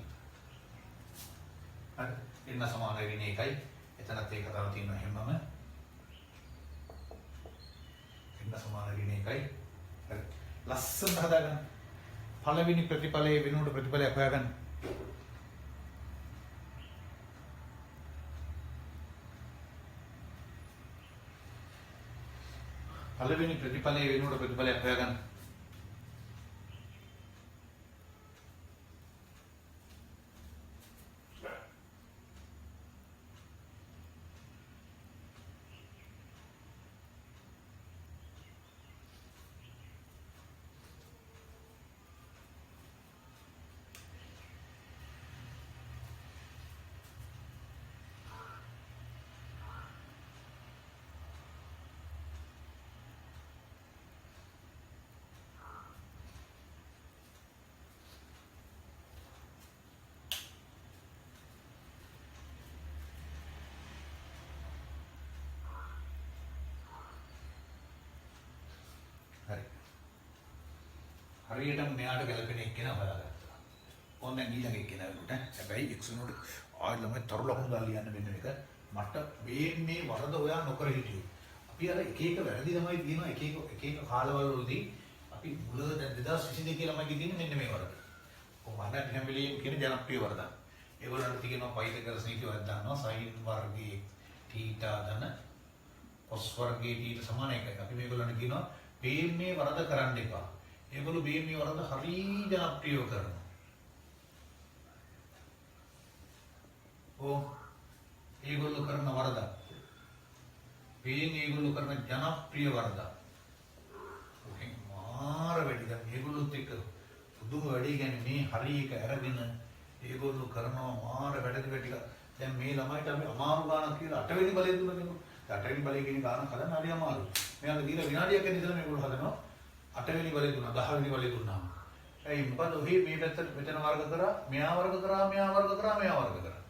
හරි. එන්න සමාන වෙන එකයි. එතනත් ඒක තමයි තියෙනවා හැමම. එන්න සමාන වෙන එකයි. හරි. ලස්සන හදාගන්න. පළවෙනි ප්‍රතිඵලයේ වෙනුවට ප්‍රතිඵලයක් හොයාගන්න. පළවෙනි ප්‍රතිඵලයේ වෙනුවට ප්‍රතිඵලයක් හොයාගන්න. හරියටම මෙයාට ගැලපෙන එක්කෙනා හොයාගත්තා. ඕන දැන් ඊළඟ එක්කෙනා වෙනුට හැබැයි x වෙනුවට ආයෙ ළමයි තරු ලකුණු දාලා ලියන්න මෙන්න මේක. මට මේ වරද ඔයා නොකර හිටියෝ. අපි අර එක එක වැරදි ළමයි තියෙනවා එක එක කාලවල වලදී අපි මුල දැන් 2022 ළමයිගේ තියෙන මෙන්න මේ වරද. කොහොමද හැම වෙලෙම කියන ජනප්‍රිය වරද. ඒගොල්ලන්ට තියෙනවා පයිතගරස් නීතියක් දානවා sin වර්ගයේ θ ධන cos වර්ගයේ θ සමාන එකයි. අපි මේගොල්ලන්ට කියනවා මේ වරද කරන්න එපා. ඒගොල්ලෝ මේ වරද හරි ජනප්‍රියව කරනවා. ඒගොල්ලෝ කරන වරද. ඒගොල්ලෝ කරන ජනප්‍රිය වරද. ඔකෙන් මාර වැඩි. දැන් ඒගොල්ලොත් එක්ක පුදුම වැඩි කියන්නේ මේ හරි එක අරගෙන ඒගොල්ලෝ කරනවා මාර වැඩ ටික. දැන් මේ ළමයිට අපි අමාරු ගානක් කියලා 8 වෙනි බලය දුන්නා කෙනෙක්. 8 වෙනි බලය කියන ගාන හදන්න හරි අමාරුයි. මෙයාලා දීලා විනාඩියක් ඉඳලා මේගොල්ලෝ හදනවා 8 වෙනි බලය දුන්නා 10 වෙනි බලය දුන්නාම. ඒ මොකද ඔහි මේ පැත්තට මෙතන වර්ග කරා, මෙයා වර්ග කරා, මෙයා වර්ග කරා, මෙයා වර්ග කරා.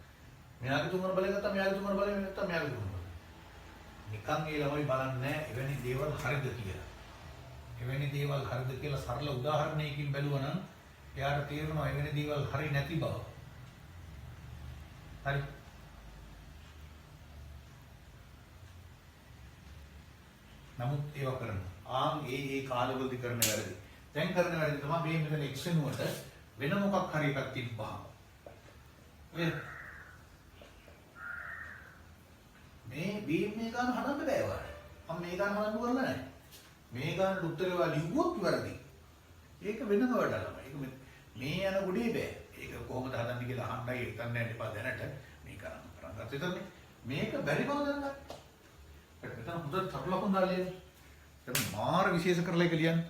මෙයාගේ තුන්වන බලය ගත්තා, මෙයාගේ තුන්වන බලය ගත්තා, මෙයාගේ තුන්වන බලය. නිකන් ඒ ළමයි බලන්නේ එවැනි දේවල් හරිද කියලා. එවැනි දේවල් හරිද කියලා සරල උදාහරණයකින් බැලුවා නම් එයාට තේරෙනවා එවැනි දේවල් හරි නැති බව. හරි. නමුත් ඒව කරනවා. ඒ කාලවලදී කරන වැරදි. දැන් කරන වැරදි තමයි මේ මෙතන x වෙනුවට වෙන මොකක් හරි එකක් තිබ්බහම. මේ ගාන හදන්න බෑ වල. මම මේ ගාන හදන්න කරලා නැහැ. මේ ගාන උත්තරේ වල ලිව්වොත් වැරදි. ඒක වෙනම වැඩක්. ඒක මේ යන ගොඩේ බෑ. ඒක කොහොමද හදන්නේ කියලා අහන්නයි හිතන්න යන්න එපා දැනට. මේ කරන්න ගත්තොත් මේක බැරි බව දැනගන්න. මෙතන හොඳට තරු ලකුණු දාලා ලියන්න. දැන් මාර විශේෂ කරලා ඒක ලියන්න.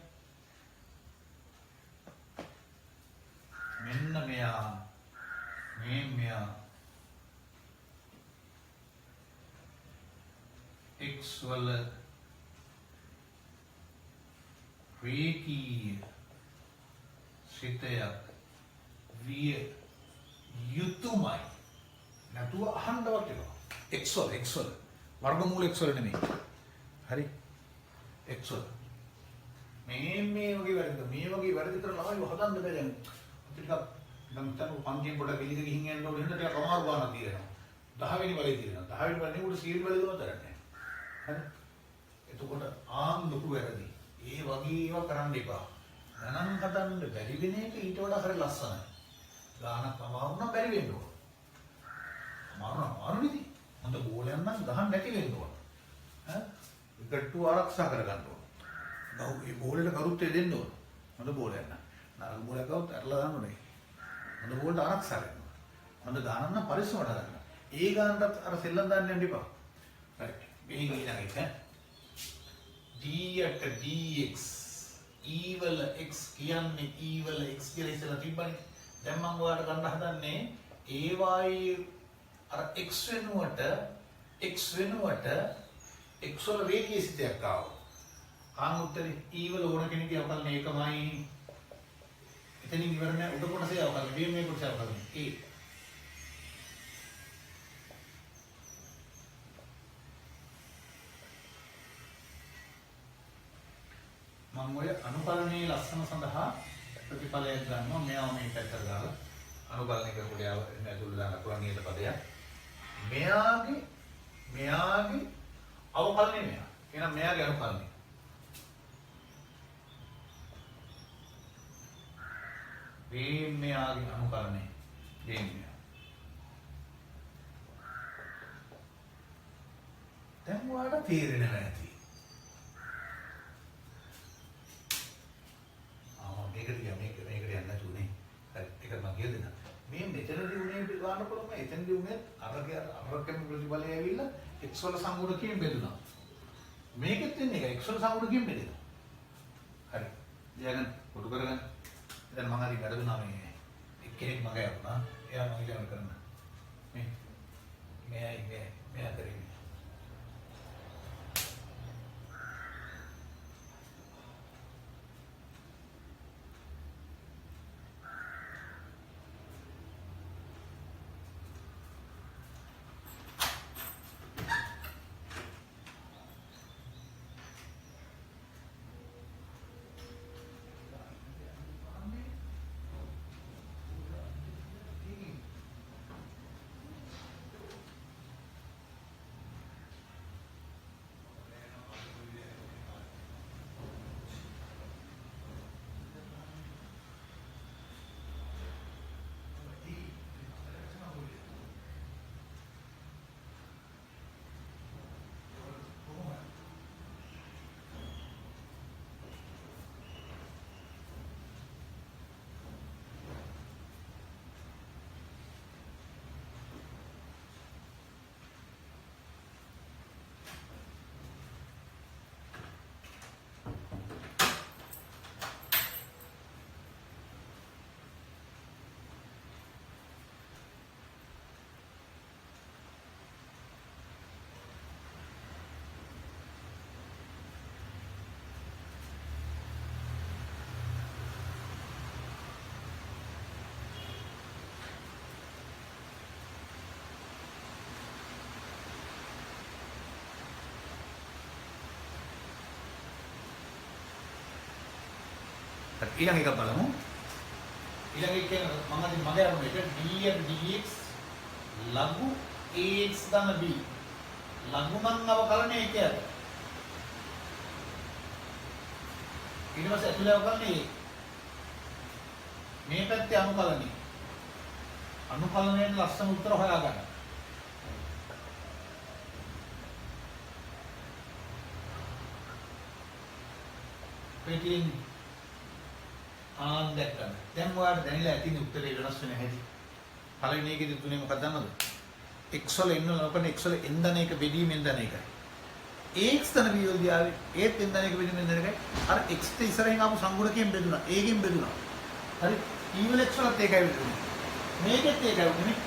මෙන්න මෙයා x වල රේඛීය සිතයක් විය යුතුයමයි. නැතුව අහන්නවත් එපා. x වල වර්ගමූල x වල නෙමෙයි. හරි. x වල මේ වගේ වැරදි කරලා ළමයි හදන්න බෑ දැන්. ටිකක් නම් තන පන්තියෙන් පොඩ පිළිද ගිහින් යන්න ඕනේ. එහෙනම් ටිකක් අමාරු ගානක් තියෙනවා. 10 වෙනි බලය තියෙනවා. 10 වෙනි බලේ උඩ 100 බලය දුවත නැහැ. හරි. එතකොට ලොකු වැරදි. ඒ වගේ ඒවා කරන්න එපා. ගණන් හදන්න බැරි වෙන එක ඊට වඩා හරි ලස්සනයි. ගානක් අමාරු නම් බැරි වෙන්න ඕන. අමාරු නෙදී. හොඳ බෝලයක් නම් ගහන්න නැති වෙන්න ඕන. විකට්ටු ආරක්ෂා කරගන්න ඕන. ඒ බෝලෙට කරුත්තේ දෙන්න ඕන. හොඳ බෝලයක් නම්. නරක බෝලයක් આવුත් අරලා දාන්න ඕනේ. හොඳ බෝලට ආරක්ෂා කරන්න ඕන. හොඳ ගානක් නම් පරිස්සමට ගන්න. ඒ ගානටත් අර සෙල්ලම් දාන්න යන්න එපා. හරි. මේ ඊළඟ එක d යට dx e වල x කියන්නේ e වල x කියලා ඉස්සලා තිබ්බනේ. දැන් මම ඔයාලට ගන්න හදන්නේ ඒ වායේ අර x වෙනුවට x වල රේඛීය සිතයක් ආවා. ආන් උත්තරේ e වල ඕන කෙනෙක්ගේ අවකලන ඒකමයි. එතනින් ඉවර නෑ උඩ කොටසේ අවකලන b මේ කොටසේ අවකලන a. මම ඔය අනුකලනයේ ලස්සන සඳහා ප්‍රතිඵලයක් ගන්නවා. මෙයාව මේ පැත්තට දාලා අනුකලනය කරනකොට යාව ඇතුළේ දාන පුරණීය පදයක්. මෙයාගේ අවකලනය මෙයා. එහෙනම් මෙයාගේ අනුකලනය. මෙයාගේ අනුකලනය. මෙයා. දැන් ඔයාලට තේරෙන්නේ නැති. මේකට යන්න තුනේ. හරි ඒක මම කියලා දෙන්න. මේ මෙතනදී උනේ ගන්න පුළුවන් එතනදී උනේ අරකෙම ප්‍රතිඵලය ඇවිල්ලා x වල සංගුණකයෙන් බෙදුණා. මේකෙත් වෙන්නේ ඒක x වල සංගුණකයෙන් බෙදෙනවා. හරි. ඊයන් කොටු කරගන්න. දැන් මම හරි වැඩුණා මේ එක්කෙනෙක් මගේ වුණා. එයා මම ඉගෙන කරන්න. මෙයා කරේ. ඊළඟ එක බලමු. ඊළඟ එක මම අද මගේ අරමුණ එක df dx ලඝු ax ධන b ලඝුමන් අවකලනය එකයි. ඊට පස්සේ ඇතුළේ අවකලනය මේ පැත්තේ අනුකලනය. අනුකලනයේ ලස්සන උත්තර හොයාගන්න. පිටින් දැක්කම දැන් ඔයාලට දැනෙලා ඇතිනේ උත්තරේ වෙනස් වෙන හැටි. පළවෙනි එකේදී තුනේ මොකක්ද දන්නවද? x වල එන්න ලබන x වල n ධන එක බෙදීමෙන් ධන එකයි. ax ධන b වලදී ආවේ ඒත් n ධන එක බෙදීමෙන් ධන එකයි. අර x ට ඉස්සරහින් ආපු සංගුණකයෙන් බෙදුණා. a ගෙන් බෙදුණා. හරි. e වල x වලත් ඒකයි බෙදුනේ. මේකෙත් ඒකයි උනේ.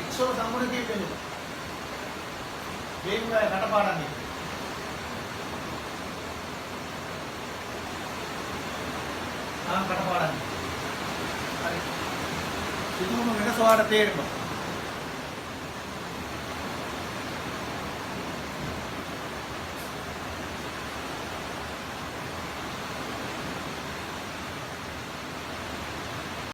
x වල සංගුණකයෙන් බෙදුණා. මේක රටපාඩම් එක. කටපාඩම්. හරි. සිතුවම වෙනස ඔයාලට තේරෙනවා.